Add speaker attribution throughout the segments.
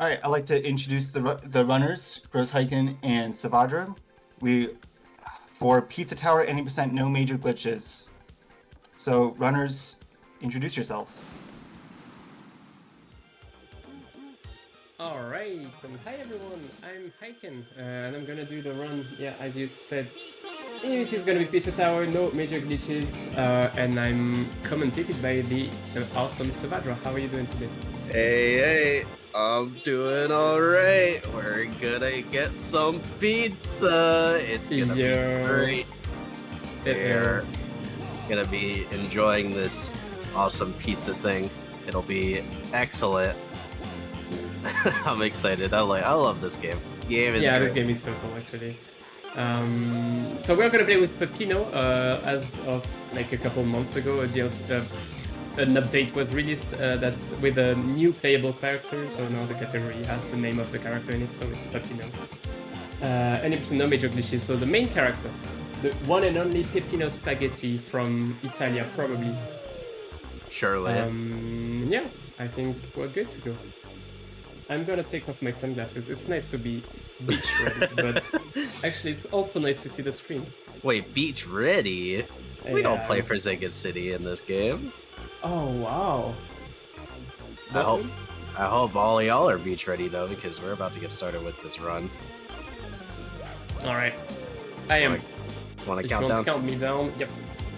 Speaker 1: All right, I'd like to introduce the runners, GrosHiken and Savadra. For Pizza Tower, any percent, no major glitches. So, runners, introduce yourselves.
Speaker 2: Alright, hi everyone, I'm Hiken, and I'm gonna do the run, as you said. It is gonna be Pizza Tower, no major glitches, and I'm commentated by the awesome Savadra. How are you doing today?
Speaker 3: Hey, I'm doing alright. We're gonna get some pizza. It's gonna be great. We're gonna be enjoying this awesome pizza thing. It'll be excellent. I'm excited. I love this game.
Speaker 2: This game is so cool actually. So we're gonna play with Pepino as of like a couple months ago. An update was released that's with a new playable character. So now the category has the name of the character in it, so it's Pepino. And it's no major glitches. So the main character, the one and only Pepino Spaghetti from Italia, probably.
Speaker 3: Surely.
Speaker 2: Yeah, I think we're good to go. I'm gonna take off my sunglasses. It's nice to be beach ready, but actually it's also nice to see the screen.
Speaker 3: Wait, beach ready? We don't play for Zega City in this game.
Speaker 2: Oh wow.
Speaker 3: I hope all y'all are beach ready though, because we're about to get started with this run.
Speaker 2: Alright. I am.
Speaker 3: Want to
Speaker 2: count down? Count me down. Yep.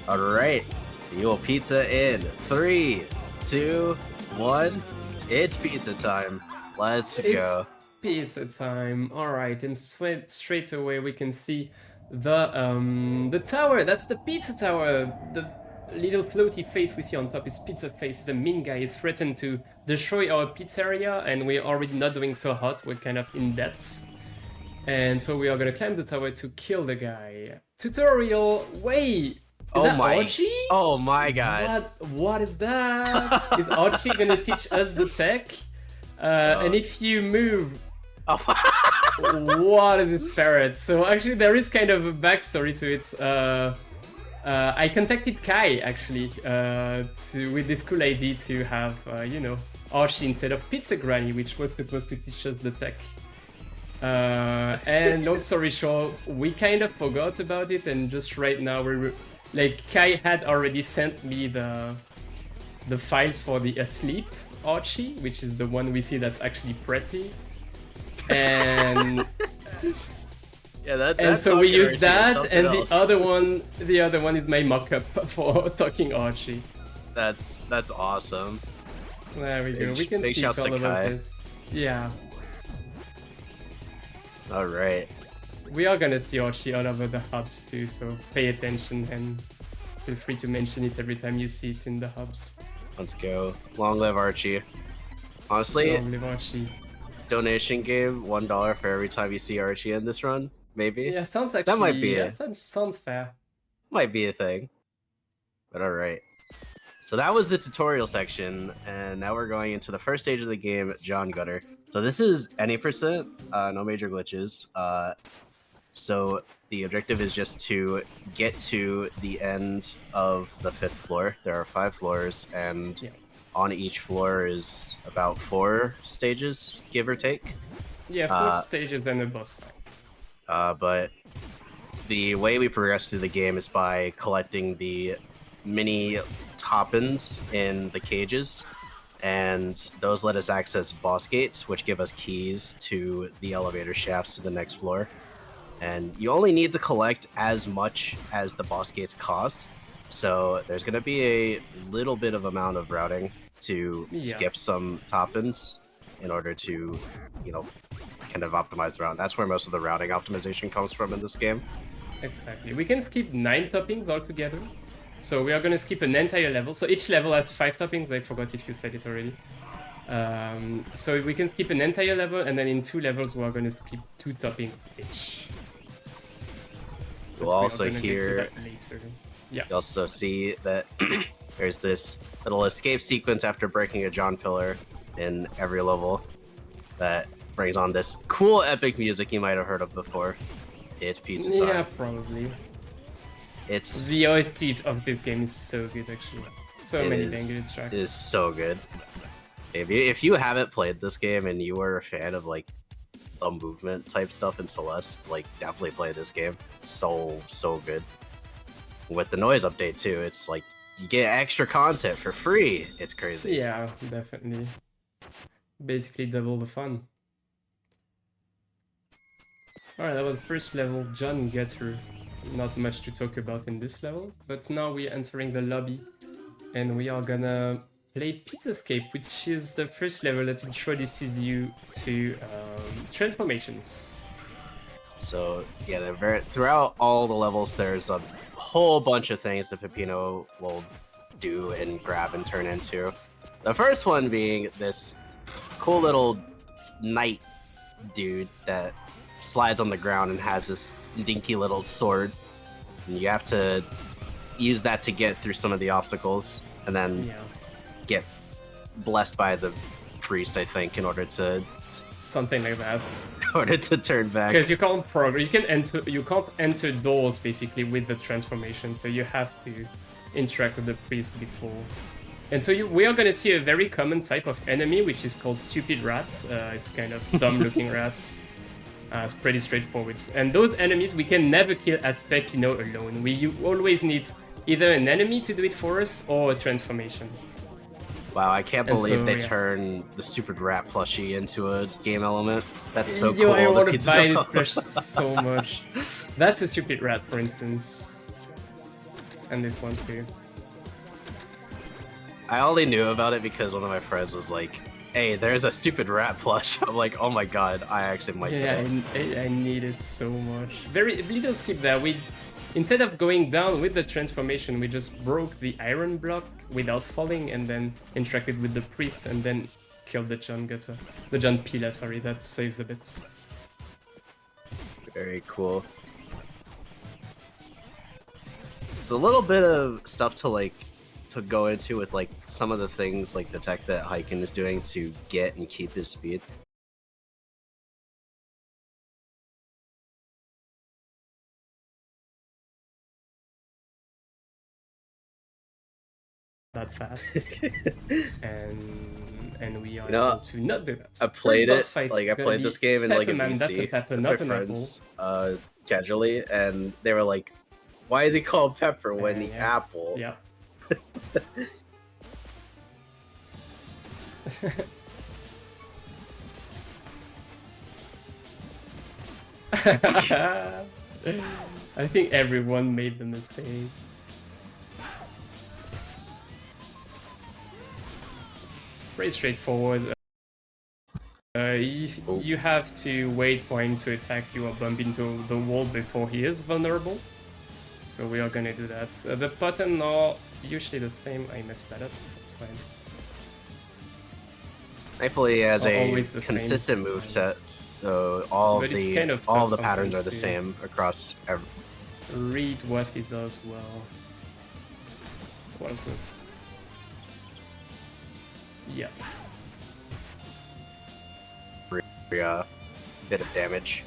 Speaker 3: Alright. Mule Pizza in 3, 2, 1. It's pizza time. Let's go.
Speaker 2: Pizza time. Alright, and straight away we can see the tower. That's the pizza tower. The little floaty face we see on top is Pizza Face. He's a mean guy. He's threatened to destroy our pizzeria, and we're already not doing so hot. We're kind of in depth. And so we are gonna climb the tower to kill the guy. Tutorial. Wait. Is that Archie?
Speaker 3: Oh my god.
Speaker 2: What is that? Is Archie gonna teach us the tech? And if you move... what is this parrot? So actually there is kind of a backstory to it. I contacted Kai actually with this cool idea to have, Archie instead of Pizza Granny, which was supposed to teach us the tech. And long story short, we kind of forgot about it, and just right now Kai had already sent me the files for the Asleep Archie, which is the one we see that's actually pretty, and and so we use that, and the other one is my mock-up for talking Archie.
Speaker 3: That's awesome.
Speaker 2: There we go. We can see all about this. Yeah.
Speaker 3: All right.
Speaker 2: We are gonna see Archie all over the hubs too, so pay attention and feel free to mention it every time you see it in the hubs.
Speaker 3: Let's go. Long live Archie. Honestly,
Speaker 2: long live Archie.
Speaker 3: Donation game, $1 for every time you see Archie in this run, maybe?
Speaker 2: Yeah, sounds actually...
Speaker 3: That might be
Speaker 2: it. Sounds fair.
Speaker 3: Might be a thing. But alright. So that was the tutorial section, and now we're going into the first stage of the game, John Gutter. So this is any percent, no major glitches. So the objective is just to get to the end of the 5th floor. There are 5 floors, and on each floor is about 4 stages, give or take.
Speaker 2: Yeah, 4 stages and a boss fight.
Speaker 3: But the way we progress through the game is by collecting the mini toppins in the cages, and those let us access boss gates, which give us keys to the elevator shafts to the next floor. And you only need to collect as much as the boss gates cost. So there's going to be a little bit of amount of routing to skip some toppins in order to, kind of optimize the route. That's where most of the routing optimization comes from in this game.
Speaker 2: Exactly. We can skip 9 toppings altogether. So we are going to skip an entire level. So each level has 5 toppings. I forgot if you said it already. So we can skip an entire level, and then in 2 levels we are going to skip 2 toppings each.
Speaker 3: We'll also hear...
Speaker 2: Yeah.
Speaker 3: You also see that there's this little escape sequence after breaking a John pillar in every level that brings on this cool epic music you might have heard of before. It's pizza time.
Speaker 2: Yeah, probably.
Speaker 3: It's
Speaker 2: the OST of this game is so good actually. So many dang good tracks.
Speaker 3: It is so good. If you haven't played this game and you are a fan of like the movement type stuff in Celeste, like definitely play this game. It's so good. With the noise update too, it's like you get extra content for free. It's crazy.
Speaker 2: Yeah, definitely. Basically double the fun. Alright, that was the first level, John Gutter. Not much to talk about in this level, but now we're entering the lobby and we are gonna play Pizzascape, which is the first level that introduces you to transformations.
Speaker 3: So yeah, throughout all the levels, there's a whole bunch of things that Peppino will do and grab and turn into. The first one being this cool little knight dude that slides on the ground and has this dinky little sword, and you have to use that to get through some of the obstacles, and then get blessed by the priest, I think, in order to
Speaker 2: something like that.
Speaker 3: In order to turn back.
Speaker 2: Because you can't progress, you can't enter doors basically with the transformation, so you have to interact with the priest before. And so we are gonna see a very common type of enemy, which is called stupid rats. It's kind of dumb-looking rats. It's pretty straightforward. And those enemies we can never kill as Peppino alone. You always need either an enemy to do it for us or a transformation.
Speaker 3: Wow, I can't believe they turned the stupid rat plushie into a game element. That's so
Speaker 2: Yo,
Speaker 3: cool.
Speaker 2: I want to buy this plushie so much. That's a stupid rat, for instance. And this one too.
Speaker 3: I only knew about it because one of my friends was like, hey, there's a stupid rat plush. I'm like, oh my god, I actually might get it.
Speaker 2: I need it so much. Very little skip there. Instead of going down with the transformation, we just broke the iron block without falling and then interacted with the priest and then killed the John Gutter. The John Pila, sorry, that saves a bit.
Speaker 3: Very cool. It's a little bit of stuff to go into with like some of the things like the tech that Hiken is doing to get and keep his speed.
Speaker 2: That fast. and we are able to not do that.
Speaker 3: I played it, like I played this game in like a VC
Speaker 2: that's a pepper,
Speaker 3: with
Speaker 2: not
Speaker 3: my
Speaker 2: an
Speaker 3: friends, casually, and they were like, why is he called Pepper when the apple?
Speaker 2: Yeah. I think everyone made the mistake. Pretty straightforward. You have to wait for him to attack you or bump into the wall before he is vulnerable. So we are gonna do that. The pattern are usually the same. I messed that up. That's fine.
Speaker 3: Thankfully, he has a
Speaker 2: same.
Speaker 3: consistent move set, so all the patterns are the same across every.
Speaker 2: Read what he does well. What is this? Yeah.
Speaker 3: Bit of damage.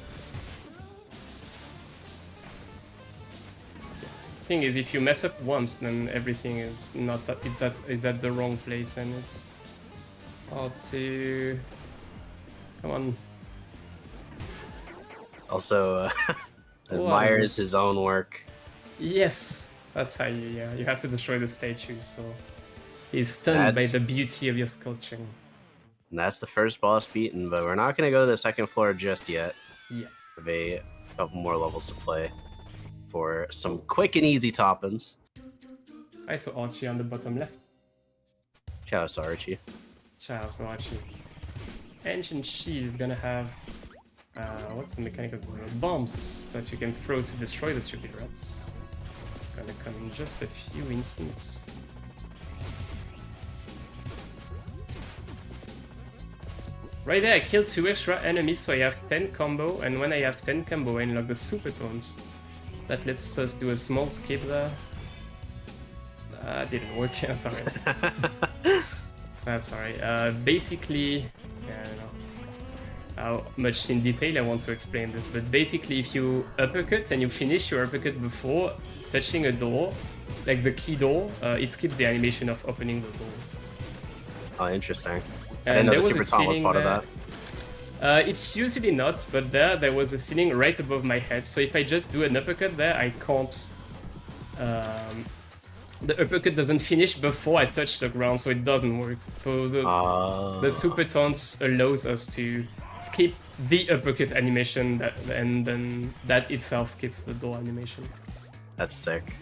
Speaker 2: Thing is, if you mess up once, then everything is not it's at the wrong place, and it's hard to. Come on.
Speaker 3: Also, admires his own work.
Speaker 2: Yes, that's how you have to destroy the statue. So he's stunned by the beauty of your sculpting.
Speaker 3: And that's the first boss beaten, but we're not gonna go to the second floor just yet.
Speaker 2: Yeah.
Speaker 3: We have a couple more levels to play for some quick and easy top-ins.
Speaker 2: I saw Archie on the bottom left.
Speaker 3: Shout out to Archie.
Speaker 2: Shout out to Archie. Ancient Shield is gonna have what's the mechanic of the bombs that you can throw to destroy the stupid rats. It's gonna come in just a few instants. Right there, I killed 2 extra enemies, so I have 10 combo, and when I have 10 combo, I unlock the super tones. That lets us do a small skip there. Didn't work, that's alright. That's alright. Basically, I don't know how much in detail I want to explain this, but basically if you uppercut and you finish your uppercut before touching a door, like the key door, it skips the animation of opening the door.
Speaker 3: Oh, interesting. I didn't
Speaker 2: And
Speaker 3: know
Speaker 2: there
Speaker 3: the
Speaker 2: was
Speaker 3: super
Speaker 2: a
Speaker 3: taunt was
Speaker 2: ceiling
Speaker 3: part of
Speaker 2: there.
Speaker 3: that.
Speaker 2: It's usually not, but there was a ceiling right above my head. So if I just do an uppercut there, I can't. The uppercut doesn't finish before I touch the ground, so it doesn't work. So the super taunt allows us to skip the uppercut animation, and then that itself skips the door animation.
Speaker 3: That's sick.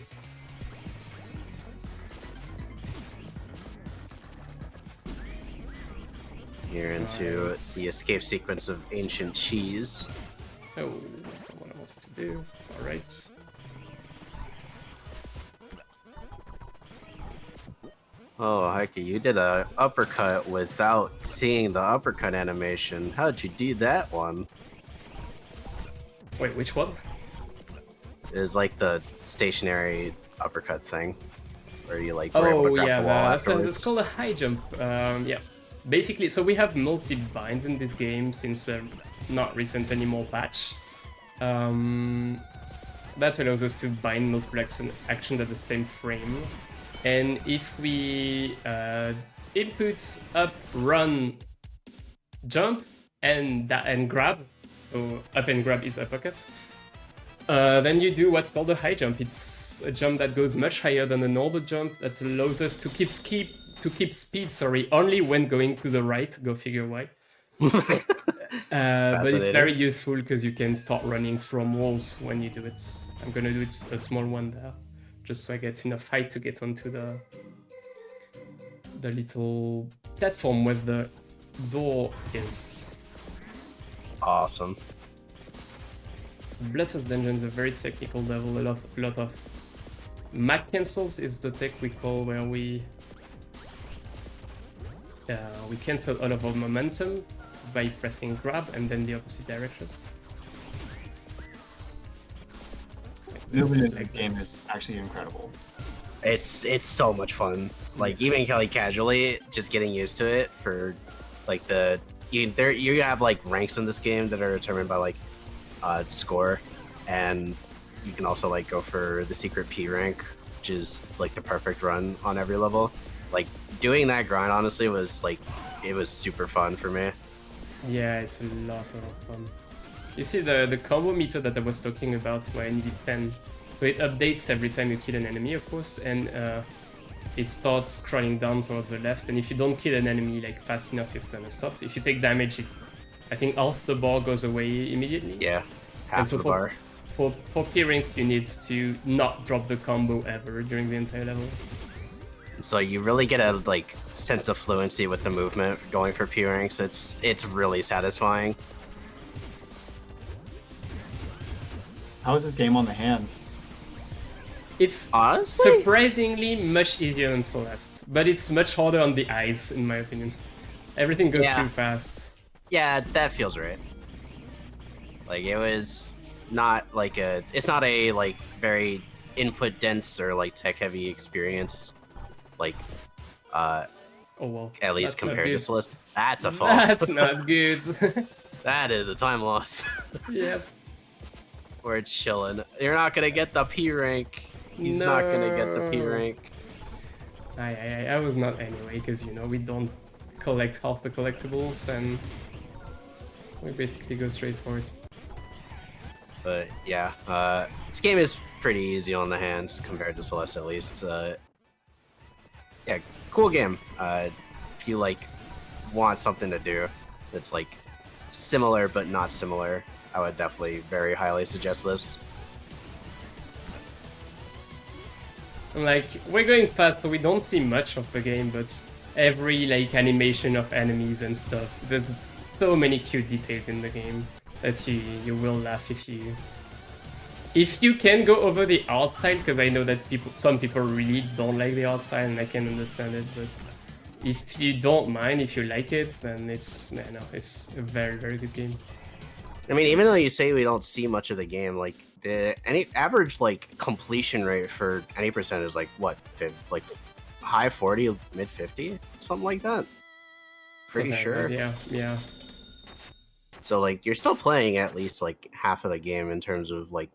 Speaker 3: Here into
Speaker 2: Right.
Speaker 3: the escape sequence of Ancient Cheese.
Speaker 2: Oh, that's not what I wanted to do. It's alright.
Speaker 3: Oh, Heike, you did a uppercut without seeing the uppercut animation. How'd you do that one?
Speaker 2: Wait, which one?
Speaker 3: It is like the stationary uppercut thing, where you like were able to
Speaker 2: Oh
Speaker 3: grab
Speaker 2: yeah,
Speaker 3: the wall
Speaker 2: that's
Speaker 3: afterwards.
Speaker 2: called a high jump. Yeah, basically, so we have multi-binds in this game since not recent anymore patch. That allows us to bind multiple actions at the same frame. And if we input up, run, jump, and grab, so up and grab is uppercut, then you do what's called a high jump. It's a jump that goes much higher than a normal jump that allows us to keep speed, only when going to the right. Go figure why. But it's very useful because you can start running from walls when you do it. I'm gonna do it a small one there, just so I get enough height to get onto the little platform where the door is.
Speaker 3: Awesome.
Speaker 2: Bloodthirst Dungeon is a very technical level. A lot of Mac cancels is the tech we call where we cancel all of our momentum by pressing grab and then the opposite direction.
Speaker 1: Movement in the game is actually incredible.
Speaker 3: It's so much fun. Like even like casually, just getting used to it for like you have like ranks in this game that are determined by like score, and you can also like go for the secret P rank, which is like the perfect run on every level. Like doing that grind honestly was like it was super fun for me.
Speaker 2: Yeah, it's a lot of fun. You see the combo meter that I was talking about where I needed 10. So it updates every time you kill an enemy, of course, and it starts crawling down towards the left, and if you don't kill an enemy like fast enough, it's gonna stop. If you take damage, I think half the bar goes away immediately.
Speaker 3: Yeah, half
Speaker 2: so
Speaker 3: the bar.
Speaker 2: For P rank, you need to not drop the combo ever during the entire level.
Speaker 3: So you really get a like sense of fluency with the movement going for P ranks. It's really satisfying.
Speaker 1: How is this game on the hands?
Speaker 2: It's
Speaker 3: Honestly?
Speaker 2: surprisingly much easier than Celeste, but it's much harder on the eyes, in my opinion. Everything goes too fast.
Speaker 3: Yeah, that feels right. Like it was not like it's not a like very input dense or like tech heavy experience. Like
Speaker 2: oh well.
Speaker 3: At least compared to Celeste. That's a fall.
Speaker 2: That's not good.
Speaker 3: That is a time loss.
Speaker 2: Yep.
Speaker 3: We're chilling. You're not gonna get the P rank. He's not gonna get the P rank.
Speaker 2: I was not anyway, because you know we don't collect half the collectibles and we basically go straight for it.
Speaker 3: But yeah, this game is pretty easy on the hands compared to Celeste at least. Yeah, cool game. If you like want something to do that's like similar but not similar, I would definitely very highly suggest this.
Speaker 2: Like, we're going fast, so we don't see much of the game, but every like animation of enemies and stuff, there's so many cute details in the game that you will laugh if you can go over the art style, because I know that some people really don't like the art style, and I can understand it, but if you don't mind, if you like it, then it's a very, very good game.
Speaker 3: I mean, even though you say we don't see much of the game, like any average like completion rate for any percent is like what, like high 40, mid 50, something like that. Pretty sure.
Speaker 2: Yeah.
Speaker 3: So like you're still playing at least like half of the game in terms of like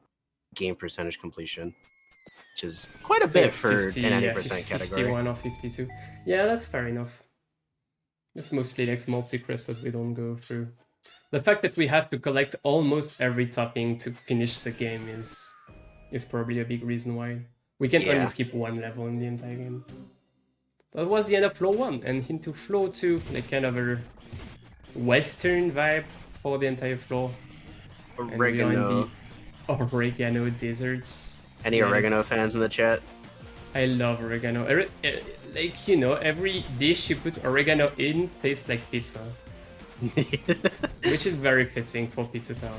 Speaker 3: game percentage completion, which is quite a bit for
Speaker 2: 50,
Speaker 3: an 90% category.
Speaker 2: 51 or 52. Yeah, that's fair enough. It's mostly like small secrets that we don't go through. The fact that we have to collect almost every topping to finish the game is probably a big reason why. We can only
Speaker 3: Yeah.
Speaker 2: skip one level in the entire game. That was the end of floor 1, and into floor 2, like kind of a western vibe for the entire floor. And we are in
Speaker 3: Oregano.
Speaker 2: the oregano deserts.
Speaker 3: Any
Speaker 2: Yeah,
Speaker 3: oregano
Speaker 2: it's-
Speaker 3: fans in the chat?
Speaker 2: I love oregano. Like, you know, every dish you put oregano in tastes like pizza. Which is very fitting for Pizza Tower.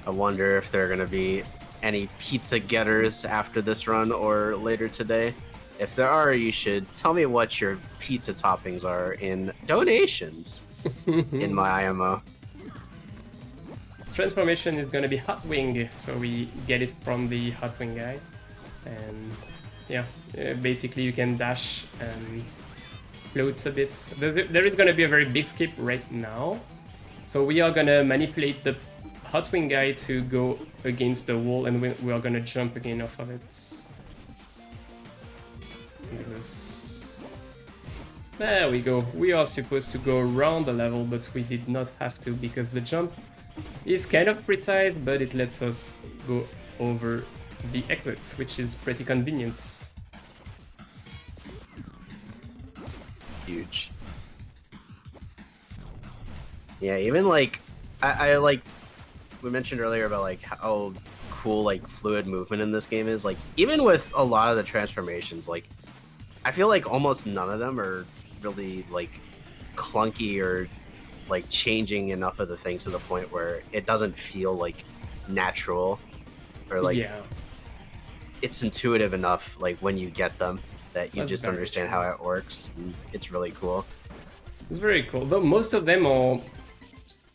Speaker 3: I wonder if there are going to be any pizza getters after this run or later today. If there are, you should tell me what your pizza toppings are in donations in my IMO.
Speaker 2: Transformation is gonna be Hot Wing, so we get it from the Hot Wing guy. And yeah, basically you can dash and float a bit. There is gonna be a very big skip right now. So we are gonna manipulate the Hot Wing guy to go against the wall, and we are gonna jump again off of it. Like this. There we go. We are supposed to go around the level, but we did not have to because the jump is kind of precise, but it lets us go over the exits, which is pretty convenient.
Speaker 3: Huge. Yeah, even like I like we mentioned earlier about like how cool like fluid movement in this game is. Like even with a lot of the transformations, like I feel like almost none of them are really like clunky or like changing enough of the things to the point where it doesn't feel like natural or like
Speaker 2: Yeah,
Speaker 3: it's intuitive enough like when you get them that you
Speaker 2: That's
Speaker 3: just
Speaker 2: very
Speaker 3: understand how it works. And it's really cool.
Speaker 2: it's very cool. Though most of them are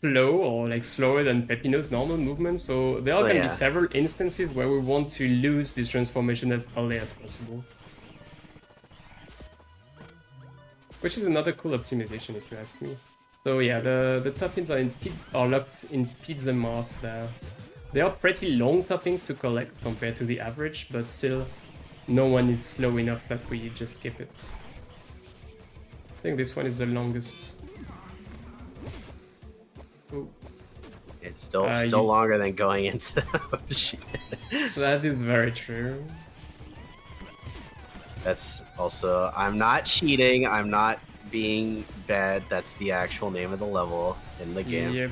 Speaker 2: slow or like slower than Pepino's normal movement, so there are
Speaker 3: Oh,
Speaker 2: gonna
Speaker 3: yeah.
Speaker 2: be several instances where we want to lose this transformation as early as possible. Which is another cool optimization if you ask me. So yeah, the toppings are locked in pizza mass there. They are pretty long toppings to collect compared to the average, but still, no one is slow enough that we just skip it. I think this one is the longest. Oh,
Speaker 3: It's still
Speaker 2: You-
Speaker 3: longer than going into shit.
Speaker 2: that is very true.
Speaker 3: That's also I'm not cheating, I'm not being bad. That's the actual name of the level in the game.
Speaker 2: Yep.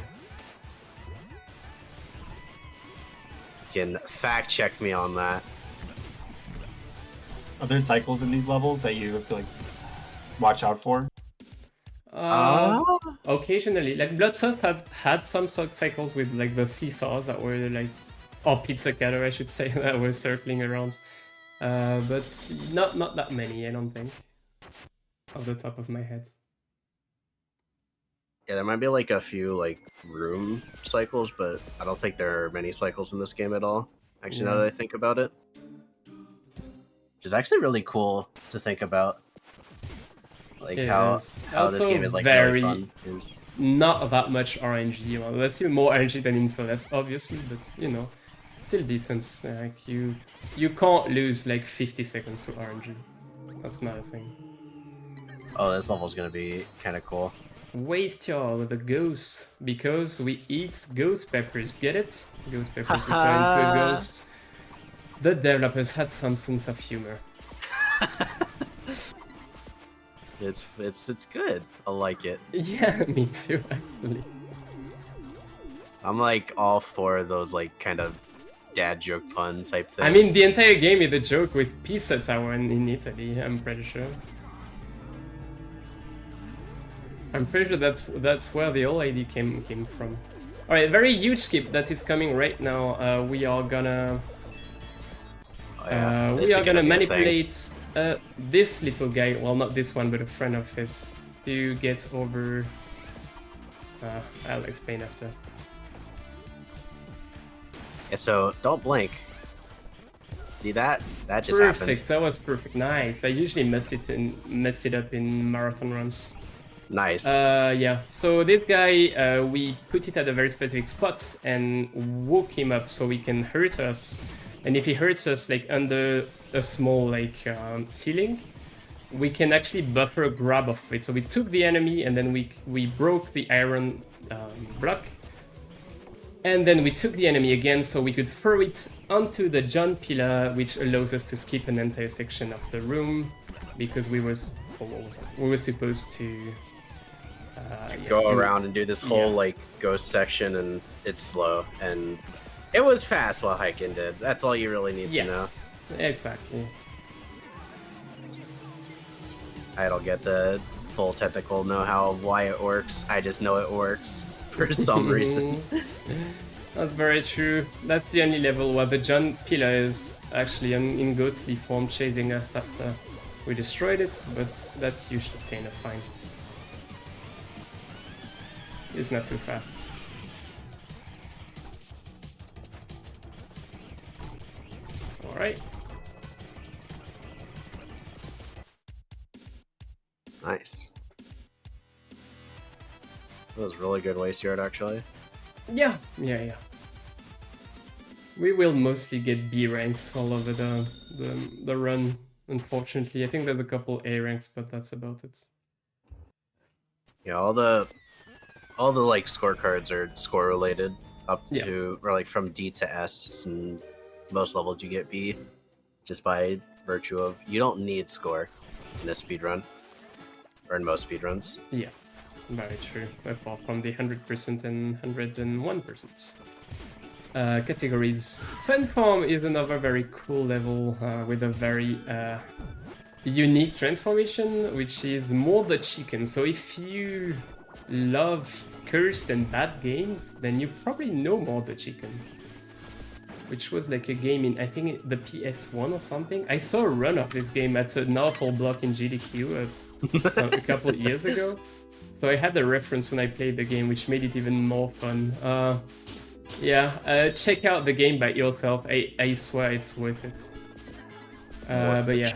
Speaker 3: You can fact check me on that.
Speaker 1: Are there cycles in these levels that you have to like watch out for?
Speaker 2: Occasionally, like Blood Sauce had some cycles with like the seesaws that were like, or pizza cutter I should say, that were circling around, but not that many, I don't think, off the top of my head.
Speaker 3: Yeah, there might be like a few like room cycles, but I don't think there are many cycles in this game at all. Actually, now
Speaker 2: Yeah.
Speaker 3: that I think about it, which is actually really cool to think about, like
Speaker 2: It
Speaker 3: how
Speaker 2: is.
Speaker 3: this
Speaker 2: Also
Speaker 3: game is like
Speaker 2: very-
Speaker 3: really fun. Is
Speaker 2: Not that much RNG. Well, there's still more RNG than in Celeste, obviously, but you know, still decent. Like you can't lose like 50 seconds to RNG. That's not a thing.
Speaker 3: oh, this level's gonna be kind of cool.
Speaker 2: Waste y'all with the ghost because we eat ghost peppers. Get it? Ghost peppers turn into a ghost. The developers had some sense of humor.
Speaker 3: It's good. I like it.
Speaker 2: Yeah, me too, actually.
Speaker 3: I'm like all for those like kind of dad joke pun type things.
Speaker 2: I mean, the entire game is a joke with Pizza Tower in Italy, I'm pretty sure. I'm pretty sure that's where the whole idea came from. Alright, very huge skip that is coming right now. We are gonna
Speaker 3: Oh, yeah. This
Speaker 2: we
Speaker 3: is
Speaker 2: are gonna
Speaker 3: be a thing.
Speaker 2: manipulate this little guy, well, not this one, but a friend of his, to get over. I'll explain after.
Speaker 3: Yeah, so don't blink. See that? That just
Speaker 2: Perfect,
Speaker 3: happened.
Speaker 2: that was perfect. Nice. I usually mess it up in marathon runs.
Speaker 3: Nice.
Speaker 2: Yeah. So this guy, we put it at a very specific spot and woke him up so he can hurt us. And if he hurts us like under a small like ceiling, we can actually buffer a grab of it. So we took the enemy and then we broke the iron block. And then we took the enemy again so we could throw it onto the John pillar, which allows us to skip an entire section of the room because we were supposed to
Speaker 3: go around and do this whole like ghost section, and it's slow, and it was fast while Hiken did. That's all you really need to know.
Speaker 2: Yes, exactly.
Speaker 3: I don't get the full technical know-how of why it works. I just know it works for some reason.
Speaker 2: That's very true. That's the only level where the John pillar is actually in ghostly form chasing us after we destroyed it, but that's usually kind of fine. It's not too fast. Alright.
Speaker 3: Nice. That was really good waste yard, actually.
Speaker 2: Yeah. We will mostly get B ranks all over the run, unfortunately. I think there's a couple A ranks, but that's about it.
Speaker 3: Yeah, all the like scorecards are score related up to or like from D to S, and most levels you get B just by virtue of you don't need score in this speedrun. Or in most speedruns.
Speaker 2: Yeah, very true. Apart from the 100% and 101%. Categories. Fun Form is another very cool level with a very unique transformation, which is more the chicken. So if you love cursed and bad games, then you probably know more the chicken. Which was like a game in, I think, the PS1 or something. I saw a run of this game at an awful block in GDQ a couple years ago. So I had the reference when I played the game, which made it even more fun. Check out the game by yourself. I swear it's worth it. But yeah,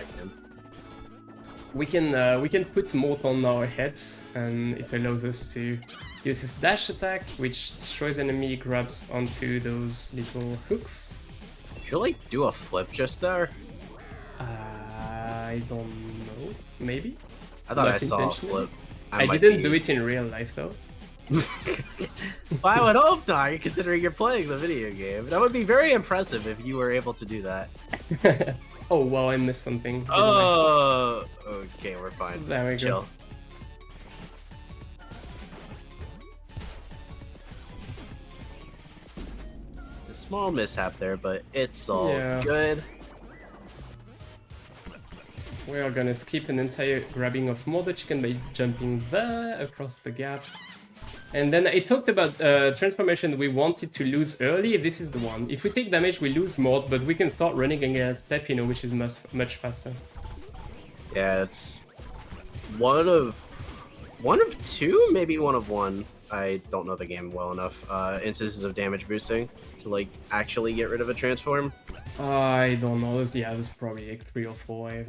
Speaker 2: we can put more on our heads, and it allows us to use this dash attack, which destroys enemy grabs onto those little hooks.
Speaker 3: Did you like do a flip just there?
Speaker 2: I don't know. Maybe.
Speaker 3: I thought I saw a flip.
Speaker 2: I didn't do it in real life though.
Speaker 3: Well, I would hope not, considering you're playing the video game. That would be very impressive if you were able to do that.
Speaker 2: Oh, wow, I missed something.
Speaker 3: Oh, okay, we're fine.
Speaker 2: There we
Speaker 3: Chill.
Speaker 2: go.
Speaker 3: A small mishap there, but it's all
Speaker 2: Yeah.
Speaker 3: good.
Speaker 2: We are gonna skip an entire grabbing of more the chicken by jumping there across the gap. And then I talked about transformation we wanted to lose early. This is the one. If we take damage, we lose more, but we can start running against Pepino, which is much faster.
Speaker 3: Yeah, it's one of two, maybe one of one. I don't know the game well enough. Instances of damage boosting to like actually get rid of a transform.
Speaker 2: I don't know. Yeah, there's probably like 3 or 4. I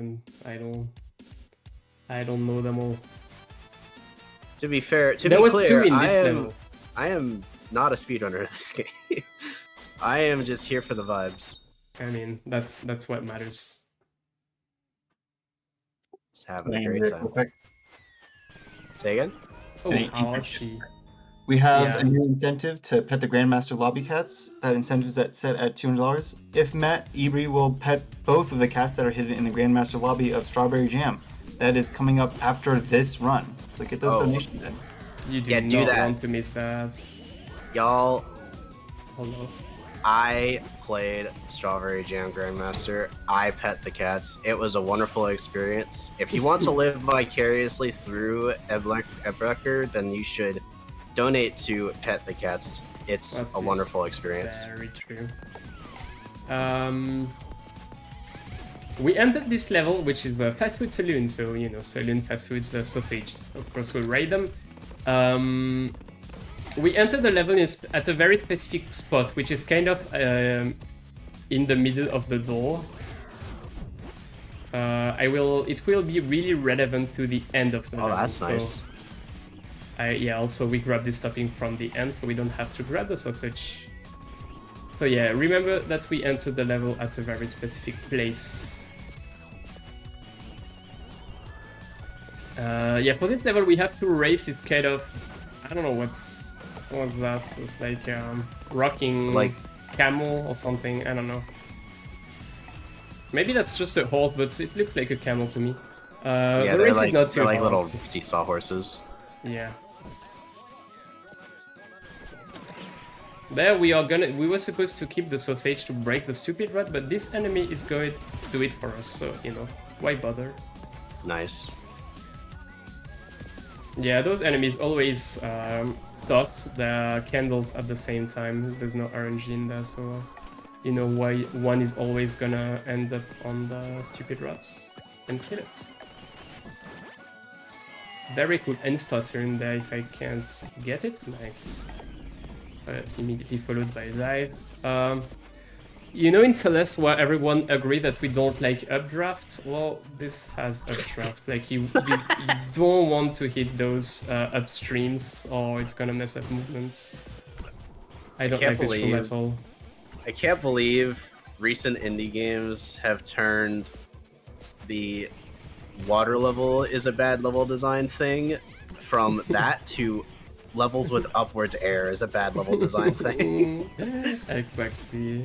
Speaker 2: don't know them all.
Speaker 3: To be fair,
Speaker 2: There was
Speaker 3: clear,
Speaker 2: 2 in this level.
Speaker 3: I am not a speedrunner in this game. I am just here for the vibes.
Speaker 2: I mean, that's what matters.
Speaker 3: Just having a great time. Say again?
Speaker 2: Oh,
Speaker 1: Any-
Speaker 2: Archie.
Speaker 1: We have
Speaker 2: Yeah.
Speaker 1: a new incentive to pet the Grandmaster Lobby Cats. That incentive is set at $200. If met, Ebri will pet both of the cats that are hidden in the Grandmaster Lobby of Strawberry Jam. That is coming up after this run. So get those donations in.
Speaker 2: You do
Speaker 3: Yeah,
Speaker 2: not
Speaker 3: do that.
Speaker 2: want to miss that.
Speaker 3: Y'all,
Speaker 2: Hello.
Speaker 3: I played Strawberry Jam Grandmaster. I pet the cats. It was a wonderful experience. If you want to live vicariously through Ebrecker, then you should donate to Pet the Cats. It's
Speaker 2: That's
Speaker 3: a wonderful experience.
Speaker 2: Very true. We entered this level, which is the fast food saloon. So, you know, saloon, fast foods, the sausage. Of course, we'll raid them. We entered the level at a very specific spot, which is kind of in the middle of the door. It will be really relevant to the end of the level.
Speaker 3: Oh, that's
Speaker 2: so
Speaker 3: nice.
Speaker 2: Also we grab this topping from the end, so we don't have to grab the sausage. So yeah, remember that we entered the level at a very specific place. Yeah, for this level we have to race it kind of... I don't know what's that. It's like rocking
Speaker 3: Like-
Speaker 2: camel or something. I don't know. Maybe that's just a horse, but it looks like a camel to me.
Speaker 3: Yeah,
Speaker 2: the
Speaker 3: they're
Speaker 2: race
Speaker 3: like,
Speaker 2: is not too
Speaker 3: they're like
Speaker 2: hard.
Speaker 3: little seesaw horses.
Speaker 2: Yeah. There we are gonna... We were supposed to keep the sausage to break the stupid rat, but this enemy is going to do it for us, so, you know, why bother?
Speaker 3: Nice.
Speaker 2: Yeah, those enemies always dot the candles at the same time. There's no RNG in there, so you know why one is always gonna end up on the stupid rats and kill it. Very cool insta turn there if I can't get it. Nice. Immediately followed by dive. You know in Celeste where everyone agreed that we don't like updraft? Well, this has updraft. Like you don't want to hit those upstreams or it's gonna mess up movements. I don't like this room at all.
Speaker 3: I can't believe recent indie games have turned the water level is a bad level design thing from that to levels with upwards air is a bad level design thing.
Speaker 2: Exactly.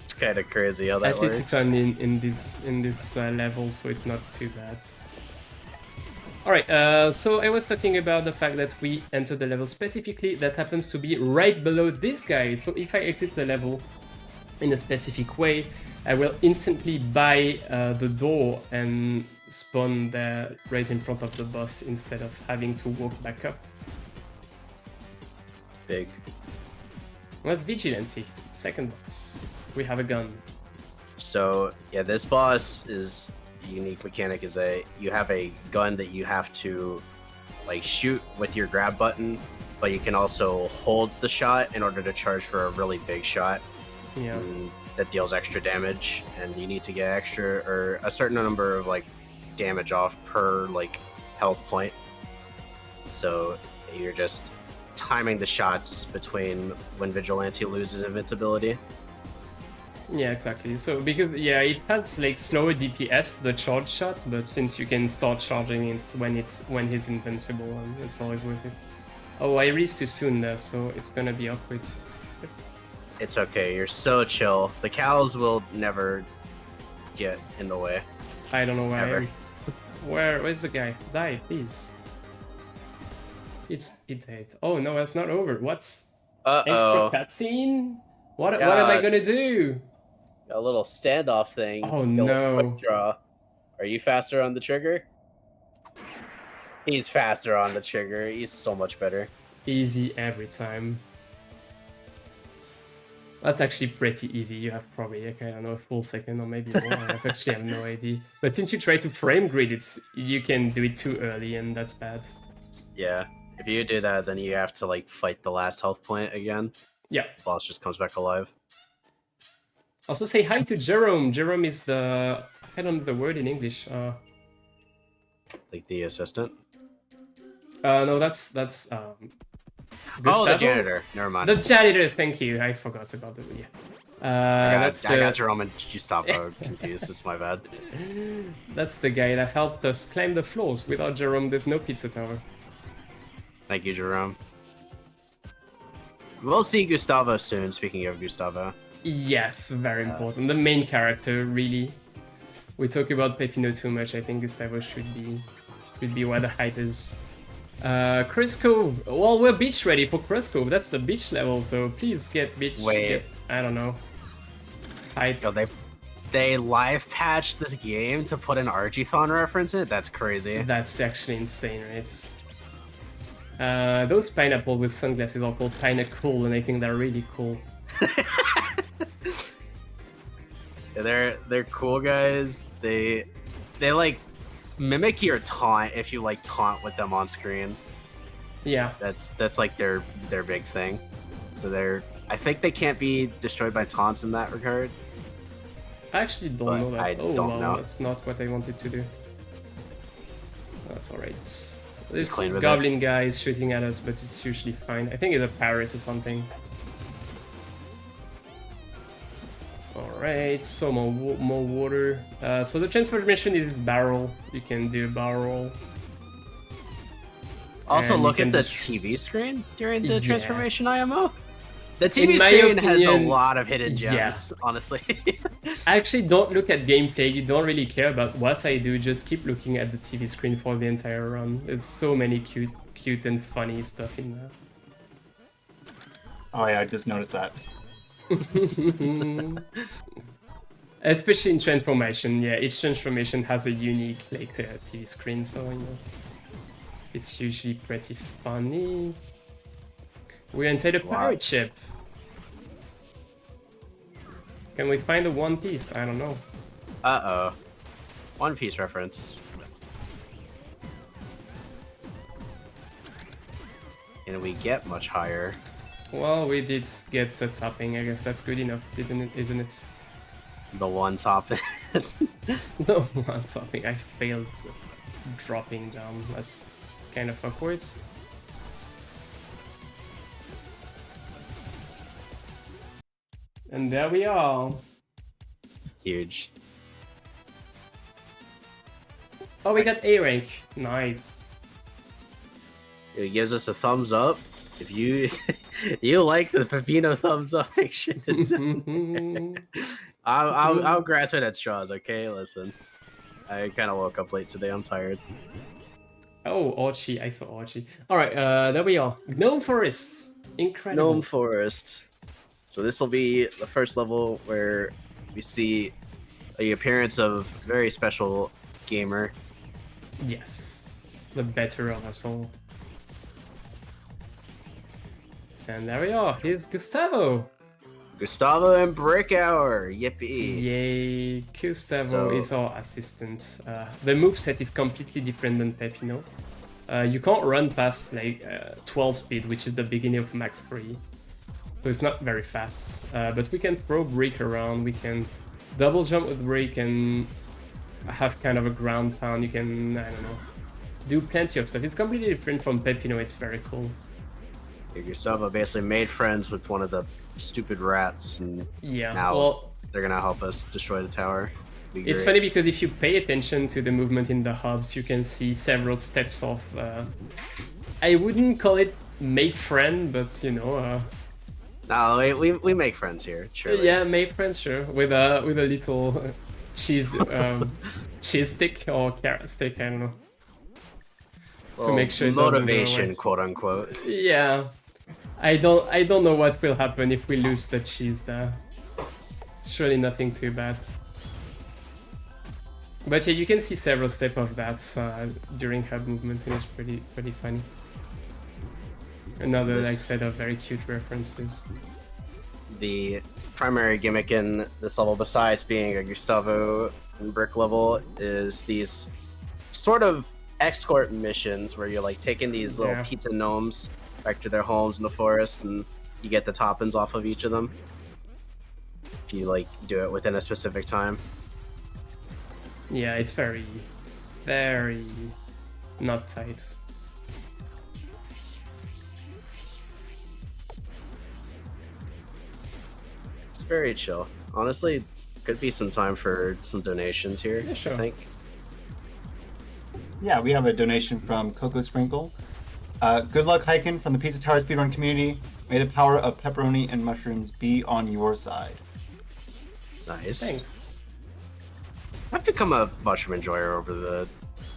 Speaker 3: It's kind of crazy how that
Speaker 2: At
Speaker 3: works.
Speaker 2: least it's only in this level, so it's not too bad. Alright, so I was talking about the fact that we entered the level specifically that happens to be right below this guy. So if I exit the level in a specific way, I will instantly buy the door and spawn there right in front of the boss instead of having to walk back up.
Speaker 3: Big.
Speaker 2: That's Vigilante, second boss. We have a gun.
Speaker 3: So yeah, this boss is unique mechanic is you have a gun that you have to like shoot with your grab button, but you can also hold the shot in order to charge for a really big shot.
Speaker 2: Yeah.
Speaker 3: That deals extra damage, and you need to get extra or a certain number of like damage off per like health point. So you're just timing the shots between when Vigilante loses invincibility.
Speaker 2: Yeah, exactly. So because it has like slower DPS, the charge shot, but since you can start charging it when he's invincible, and it's always worth it. Oh, I released too soon there, so it's gonna be awkward.
Speaker 3: It's okay, you're so chill. The cows will never get in the way.
Speaker 2: I don't know where I
Speaker 3: Ever.
Speaker 2: am. Where's the guy? Die, please. It died. Oh no, that's not over. What's
Speaker 3: Uh-oh.
Speaker 2: extra cutscene? What am I gonna do?
Speaker 3: A little standoff thing.
Speaker 2: Oh,
Speaker 3: A little
Speaker 2: no.
Speaker 3: quick draw. Are you faster on the trigger? He's faster on the trigger. He's so much better.
Speaker 2: Easy every time. That's actually pretty easy. You have probably like, I don't know, a full second or maybe more. I actually have no idea. But since you try to frame grid, you can do it too early, and that's bad.
Speaker 3: Yeah. If you do that, then you have to like fight the last health point again.
Speaker 2: Yeah.
Speaker 3: Boss just comes back alive.
Speaker 2: Also say hi to Jerome. Jerome is the... I don't know the word in English.
Speaker 3: Like the assistant.
Speaker 2: No, that's
Speaker 3: Oh, the
Speaker 2: Gustavo?
Speaker 3: janitor. Never mind.
Speaker 2: The janitor, thank you. I forgot about the... Yeah.
Speaker 3: I got Jerome and Gustavo confused. It's my bad.
Speaker 2: That's the guy that helped us climb the floors. Without Jerome, there's no pizza tower.
Speaker 3: Thank you, Jerome. We'll see Gustavo soon, speaking of Gustavo.
Speaker 2: Yes, very important. The main character, really. We talk about Pepino too much. I think Gustavo should be where the hype is. Chris Cove. Well, we're beach ready for Chris Cove. That's the beach level, so please get beach.
Speaker 3: Wait.
Speaker 2: I don't know. Hype.
Speaker 3: Yo, they live patched this game to put an Archiethon reference in it? That's crazy.
Speaker 2: That's actually insane, right? Those pineapple with sunglasses are called Pinecool, and I think they're really cool.
Speaker 3: Yeah, they're cool guys. They like mimic your taunt if you like taunt with them on screen.
Speaker 2: Yeah.
Speaker 3: That's like their big thing. So I think they can't be destroyed by taunts in that regard.
Speaker 2: I actually don't
Speaker 3: But
Speaker 2: know that.
Speaker 3: I don't know.
Speaker 2: That's not what I wanted to do. That's alright. This
Speaker 3: clean with
Speaker 2: goblin guy is shooting at us, but it's usually fine. I think it's a parrot or something. Alright, so more water. So the transformation is barrel. You can do barrel.
Speaker 3: Also,
Speaker 2: And you
Speaker 3: look
Speaker 2: can
Speaker 3: at the
Speaker 2: just-
Speaker 3: TV screen during the
Speaker 2: Yeah.
Speaker 3: transformation IMO. The TV
Speaker 2: In my
Speaker 3: screen has a
Speaker 2: opinion,
Speaker 3: lot of hidden
Speaker 2: yeah.
Speaker 3: gems, honestly.
Speaker 2: I actually don't look at gameplay. You don't really care about what I do. Just keep looking at the TV screen for the entire run. There's so many cute and funny stuff in there.
Speaker 1: Oh yeah, I just noticed that.
Speaker 2: Especially in transformation, yeah. Each transformation has a unique like TV screen, so you know, it's usually pretty funny. We're inside a pirate ship. Can we find a One Piece? I don't know.
Speaker 3: Uh-oh. One Piece reference. And we get much higher.
Speaker 2: Well, we did get a topping. I guess that's good enough, isn't it?
Speaker 3: The one top.
Speaker 2: No, one topping. I failed dropping down. That's kind of awkward. And there we are.
Speaker 3: Huge.
Speaker 2: Oh, we got A rank. Nice.
Speaker 3: It gives us a thumbs up. If you you like the Pepino thumbs up action, I'll grasp it at straws. Okay, listen. I kind of woke up late today. I'm tired.
Speaker 2: Oh, Archie. I saw Archie. All right, there we are. Gnome Forest. Incredible.
Speaker 3: Gnome Forest. So this will be the first level where we see the appearance of very special gamer.
Speaker 2: Yes. The better of us all. And there we are. Here's Gustavo.
Speaker 3: Gustavo and Brick Hour. Yippee.
Speaker 2: Yay. Gustavo is our assistant. The moveset is completely different than Pepino. You can't run past like 12 speed, which is the beginning of Mach 3. So it's not very fast. But we can throw Brick around. We can double jump with Brick and have kind of a ground pound. You can, I don't know, do plenty of stuff. It's completely different from Pepino. It's very cool.
Speaker 3: Gustavo basically made friends with one of the stupid rats, and
Speaker 2: Yeah,
Speaker 3: now
Speaker 2: well,
Speaker 3: they're gonna help us destroy the tower.
Speaker 2: it's funny because if you pay attention to the movement in the hubs, you can see several steps of. I wouldn't call it make friend, but you know.
Speaker 3: No, we make friends here. Sure.
Speaker 2: Yeah, make friends, sure, with a little cheese cheese stick or carrot stick. I don't know. To make sure it doesn't go away.
Speaker 3: Motivation, quote unquote.
Speaker 2: Yeah, I don't know what will happen if we lose the cheese there. Surely nothing too bad. But yeah, you can see several steps of that during hub movement, and it's pretty funny. Another like set of very cute references.
Speaker 3: The primary gimmick in this level, besides being a Gustavo and Brick level, is these sort of escort missions where you're like taking these little pizza gnomes back to their homes in the forest, and you get the toppings off of each of them if you like do it within a specific time.
Speaker 2: Yeah, it's very not tight.
Speaker 3: It's very chill. Honestly, could be some time for some donations here.
Speaker 2: Yeah, sure.
Speaker 3: I think.
Speaker 1: Yeah, we have a donation from Coco Sprinkle. Good luck hiking from the Pizza Tower Speedrun community. May the power of pepperoni and mushrooms be on your side.
Speaker 3: Nice.
Speaker 2: Thanks.
Speaker 3: I've become a mushroom enjoyer over the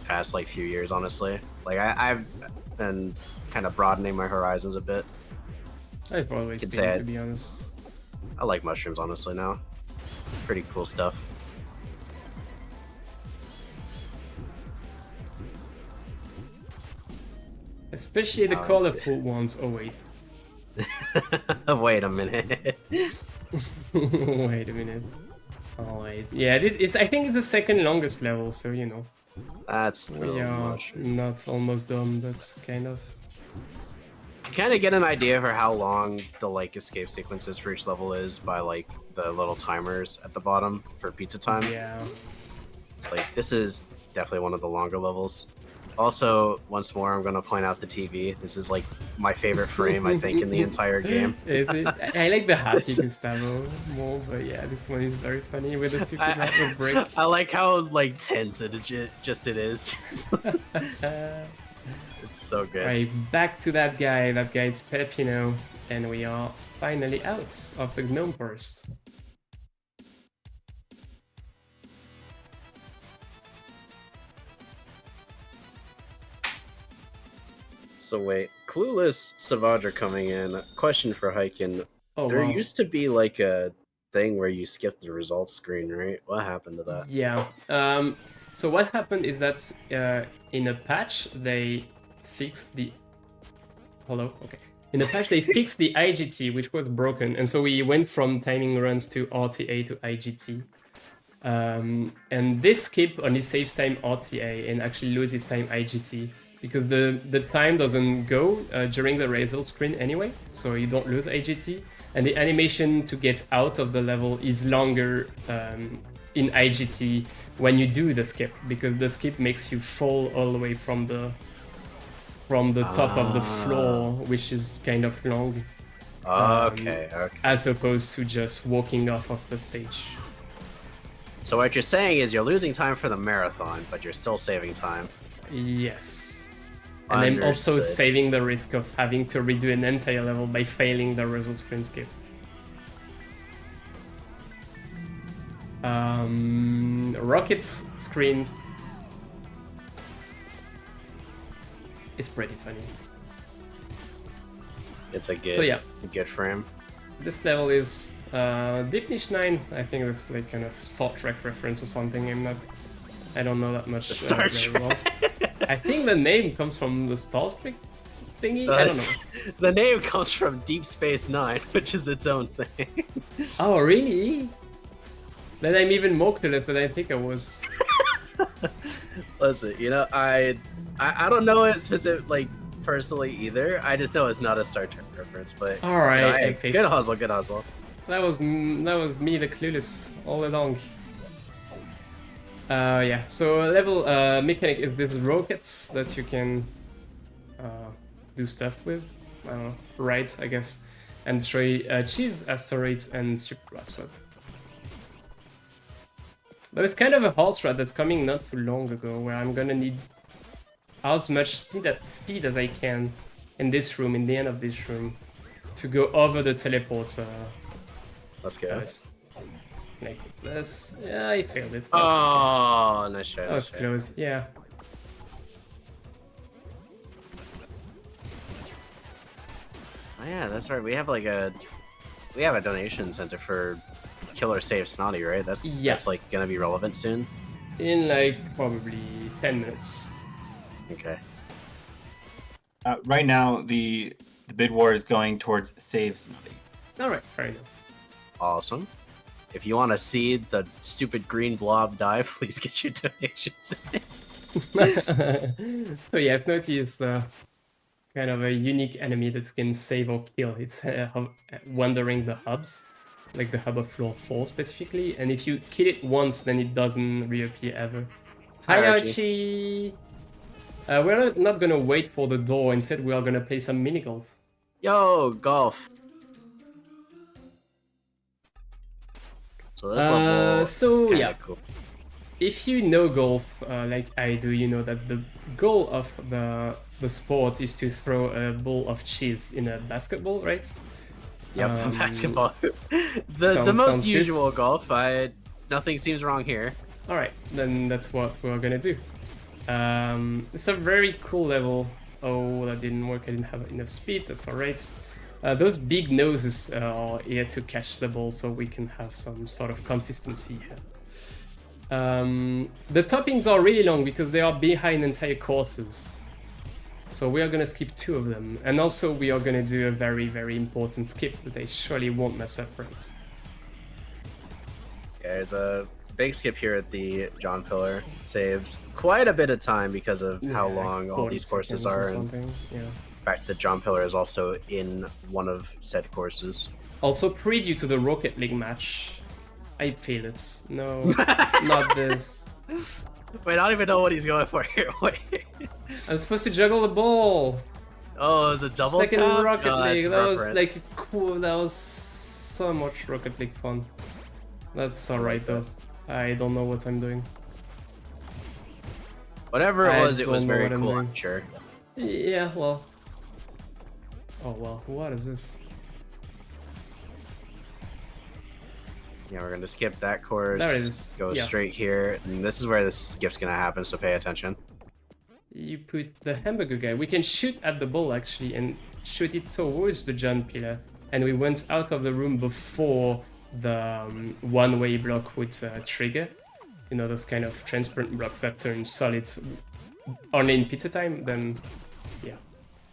Speaker 3: past like few years, honestly. Like I've been kind of broadening my horizons a bit.
Speaker 2: I've always been, to be honest.
Speaker 3: I like mushrooms, honestly, now. Pretty cool stuff.
Speaker 2: Especially the colorful ones. Oh wait.
Speaker 3: Wait a minute.
Speaker 2: Wait a minute. Oh wait. Yeah, it's. I think it's the second longest level, so you know.
Speaker 3: That's
Speaker 2: we are not almost done, but kind of.
Speaker 3: Kind of get an idea for how long the like escape sequences for each level is by like the little timers at the bottom for pizza time.
Speaker 2: Yeah.
Speaker 3: It's like this is definitely one of the longer levels. Also, once more, I'm gonna point out the TV. This is like my favorite frame, I think, in the entire game.
Speaker 2: I like the Happy Gustavo more, but yeah, this one is very funny with the super rapid break.
Speaker 3: I like how like tense it is. It's It's so good.
Speaker 2: Right, back to that guy. That guy's Pepino. And we are finally out of the gnome burst.
Speaker 3: So wait, Clueless Savadra coming in. Question for Hiken.
Speaker 2: Oh,
Speaker 3: There
Speaker 2: wow.
Speaker 3: used to be like a thing where you skip the results screen, right? What happened to that?
Speaker 2: Yeah. So what happened is that in a patch they fixed the. Hello. Okay. In the patch they fixed the IGT, which was broken, and so we went from timing runs to RTA to IGT. And this skip only saves time RTA and actually loses time IGT because the time doesn't go during the result screen anyway, so you don't lose IGT. And the animation to get out of the level is longer in IGT when you do the skip, because the skip makes you fall all the way from the top of the floor, which is kind of long.
Speaker 3: Okay.
Speaker 2: As opposed to just walking off of the stage.
Speaker 3: So what you're saying is you're losing time for the marathon, but you're still saving time.
Speaker 2: Yes. And I'm also
Speaker 3: Understood.
Speaker 2: saving the risk of having to redo an entire level by failing the result screen skip. Rocket's screen is pretty funny.
Speaker 3: It's a good,
Speaker 2: So yeah,
Speaker 3: good frame.
Speaker 2: this level is Deep Niche 9. I think that's like kind of Star Trek reference or something. I don't know that much
Speaker 3: Star
Speaker 2: very
Speaker 3: Trek.
Speaker 2: well. I think the name comes from the Star Trek thingy. I don't know.
Speaker 3: The name comes from Deep Space Nine, which is its own thing.
Speaker 2: Oh, really? Then I'm even more clueless than I think I was.
Speaker 3: Listen, you know, I don't know it specific, like personally either. I just know it's not a Star Trek reference, but
Speaker 2: All right,
Speaker 3: you know, hey,
Speaker 2: okay.
Speaker 3: good hustle, good hustle.
Speaker 2: That was me, the clueless, all along. Yeah. So level mechanic is this rockets that you can do stuff with. I don't know, right? I guess, and destroy cheese asteroids and super grass web. But it's kind of a hard strat that's coming not too long ago, where I'm gonna need as much speed as I can in this room, in the end of this room, to go over the teleport.
Speaker 3: Let's go.
Speaker 2: Like this. Yeah, I failed it.
Speaker 3: Oh, nice shot.
Speaker 2: That was close. Yeah.
Speaker 3: Oh yeah, that's right. We have a donation center for Killer Save Snotty, right? That's like gonna be relevant soon.
Speaker 2: In like probably 10 minutes.
Speaker 3: Okay.
Speaker 1: Right now, the bid war is going towards Save Snotty.
Speaker 2: All right, fair enough.
Speaker 3: Awesome. If you want to see the stupid green blob die, please get your donations in.
Speaker 2: So yeah, Snotty is kind of a unique enemy that we can save or kill. It's wandering the hubs, like the hub of floor 4 specifically, and if you kill it once, then it doesn't reappear ever. Hi Archie! We're not gonna wait for the door, instead we are gonna play some mini golf.
Speaker 3: Yo, golf. So this level
Speaker 2: so
Speaker 3: is
Speaker 2: yeah,
Speaker 3: cool.
Speaker 2: if you know golf like I do, you know that the goal of the sport is to throw a ball of cheese in a basketball, right?
Speaker 3: Yep, basketball. the most usual golf. Nothing seems wrong here.
Speaker 2: All right, then that's what we're gonna do. It's a very cool level. Oh, that didn't work. I didn't have enough speed. That's all right. Those big noses are here to catch the ball, so we can have some sort of consistency here. The toppings are really long because they are behind entire courses. So we are going to skip 2 of them. And also we are going to do a very, very important skip that I surely won't mess up right.
Speaker 3: Yeah, there's a big skip here at the John Pillar. Saves quite a bit of time because of how long all these courses are. And
Speaker 2: yeah.
Speaker 3: the fact that John Pillar is also in one of said courses.
Speaker 2: Also, preview to the Rocket League match. I feel it. No, not this.
Speaker 3: Wait, I don't even know what he's going for here. Wait.
Speaker 2: I'm supposed to juggle the ball.
Speaker 3: Oh, it was a double
Speaker 2: Just like
Speaker 3: tap?
Speaker 2: in Rocket League. That was
Speaker 3: reference.
Speaker 2: like cool. That was so much Rocket League fun. That's alright though. I don't know what I'm doing.
Speaker 3: Whatever it was
Speaker 2: don't know
Speaker 3: very
Speaker 2: what I'm
Speaker 3: cool,
Speaker 2: doing.
Speaker 3: I'm sure.
Speaker 2: Yeah, well. Oh well, what is this?
Speaker 3: Yeah, we're gonna skip that course.
Speaker 2: There it is.
Speaker 3: Go
Speaker 2: Yeah.
Speaker 3: straight here, and this is where this gift's gonna happen. So pay attention.
Speaker 2: You put the hamburger guy. We can shoot at the ball actually and shoot it towards the giant pillar. And we went out of the room before the one-way block would trigger. You know, those kind of transparent blocks that turn solid only in pizza time. Then, yeah,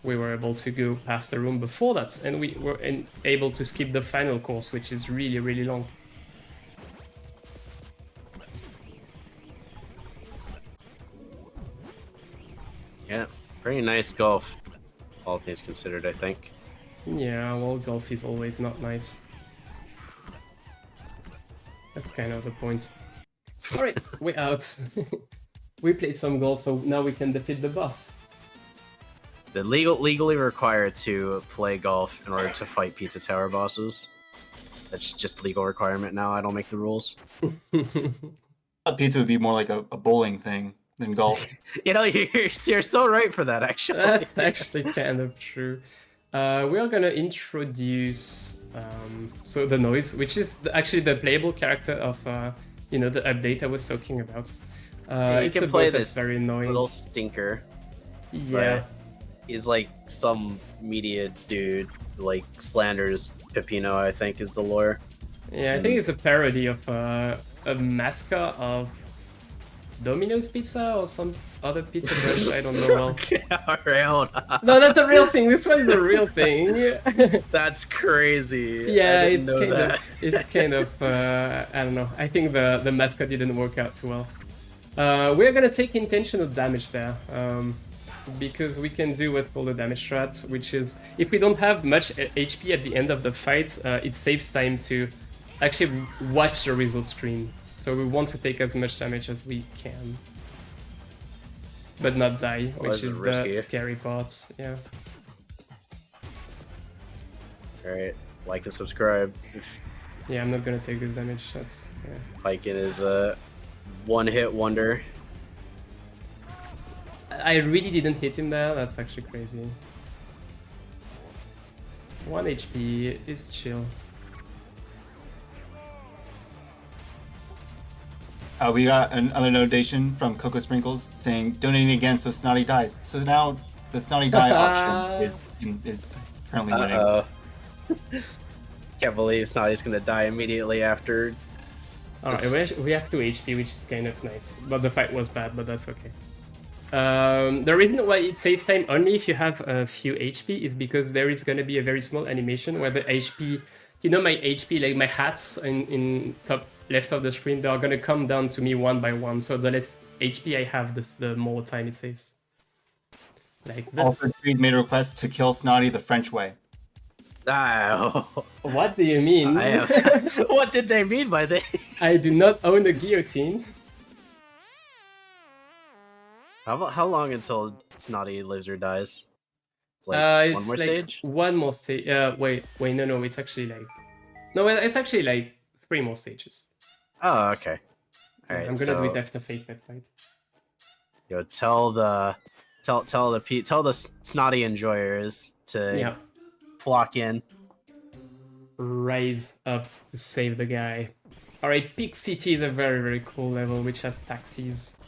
Speaker 2: we were able to go past the room before that. And we were able to skip the final course, which is really, really long.
Speaker 3: Yeah, very nice golf, all things considered, I think.
Speaker 2: Yeah, well, golf is always not nice. That's kind of the point. Alright, we're out. We played some golf, so now we can defeat the boss.
Speaker 3: The legally required to play golf in order to fight Pizza Tower bosses. That's just legal requirement now. I don't make the rules.
Speaker 1: I thought pizza would be more like a bowling thing than golf.
Speaker 3: You know, you're so right for that, actually.
Speaker 2: That's actually kind of true. We are gonna introduce so the noise, which is actually the playable character of you know, the update I was talking about.
Speaker 3: Yeah, you
Speaker 2: it's
Speaker 3: can
Speaker 2: a
Speaker 3: play
Speaker 2: boss that's
Speaker 3: this
Speaker 2: very annoying.
Speaker 3: little stinker.
Speaker 2: Yeah.
Speaker 3: But he's like some media dude, like slanders Peppino, I think is the lore.
Speaker 2: Yeah, I think it's a parody of a mascot of Domino's Pizza or some other pizza brand. I don't know well.
Speaker 3: Okay, alright, hold on.
Speaker 2: No, that's a real thing. This one's a real thing.
Speaker 3: That's crazy.
Speaker 2: Yeah,
Speaker 3: I didn't know
Speaker 2: kind
Speaker 3: that.
Speaker 2: of. It's kind of. I don't know. I think the mascot didn't work out too well. We're gonna take intentional damage there, because we can do what's called a damage strat, which is if we don't have much HP at the end of the fight, it saves time to actually watch the result screen. So we want to take as much damage as we can, but not die, which is
Speaker 3: risky.
Speaker 2: the scary part. Yeah.
Speaker 3: Alright, like and subscribe.
Speaker 2: Yeah, I'm not gonna take this damage. That's yeah.
Speaker 3: Hiken is a one-hit wonder.
Speaker 2: I really didn't hit him there. That's actually crazy. 1 HP is chill.
Speaker 1: We got another notation from Coco Sprinkles saying donating again so Snotty dies. So now the Snotty die option is currently winning.
Speaker 3: Uh-oh. Can't believe Snotty's gonna die immediately after.
Speaker 2: Alright, we have 2 HP, which is kind of nice. But the fight was bad, but that's okay. The reason why it saves time only if you have a few HP is because there is gonna be a very small animation where the HP, you know, my HP, like my hats in top left of the screen, they are gonna come down to me one by one. So the less HP I have, the more time it saves. Like this.
Speaker 1: Also, Creed made a request to kill Snotty the French way.
Speaker 3: Oh.
Speaker 2: What do you mean?
Speaker 3: What did they mean by that?
Speaker 2: I do not own a guillotine.
Speaker 3: How long until Snotty lives or dies? It's like one more stage?
Speaker 2: One more stage. Wait, no, it's actually like... No, it's actually like 3 more stages.
Speaker 3: Oh, okay. Alright,
Speaker 2: I'm gonna do it after Fake Net Fight.
Speaker 3: Yo, tell the Snotty enjoyers to flock in.
Speaker 2: Rise up to save the guy. Alright, Peak City is a very, very cool level which has taxis.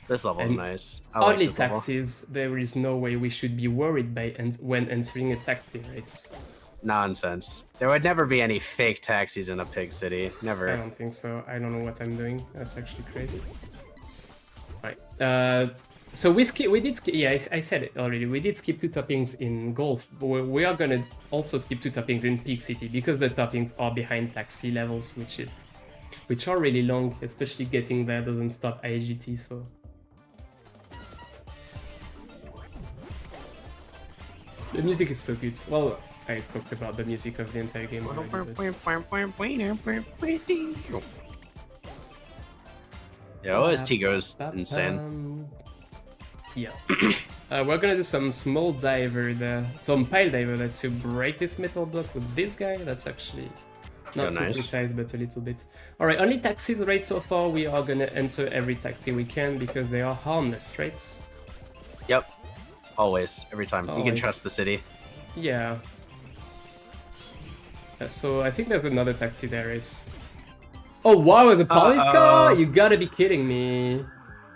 Speaker 3: This level's
Speaker 2: And
Speaker 3: nice. I
Speaker 2: only
Speaker 3: like this level.
Speaker 2: taxis, there is no way we should be worried by when entering a taxi, right?
Speaker 3: Nonsense. There would never be any fake taxis in a pig city. Never.
Speaker 2: I don't think so. I don't know what I'm doing. That's actually crazy. Right. So we did skip. Yeah, I said it already. We did skip 2 toppings in golf. But we are gonna also skip 2 toppings in Peak City because the toppings are behind taxi levels, which are really long. Especially getting there doesn't stop IGT. So. The music is so good. Well, I talked about the music of the entire game already,
Speaker 3: Yeah, OST goes insane.
Speaker 2: Yeah. We're gonna do some small diver there, some pile diver there to break this metal block with this guy. That's actually not too precise, but a little bit. Alright, only taxis right so far. We are gonna enter every taxi we can because they are harmless, right?
Speaker 3: Yep. Always, every time. You can
Speaker 2: Always.
Speaker 3: trust the city.
Speaker 2: Yeah. So I think there's another taxi there. It's. Oh wow! It's a police car! You gotta be kidding me!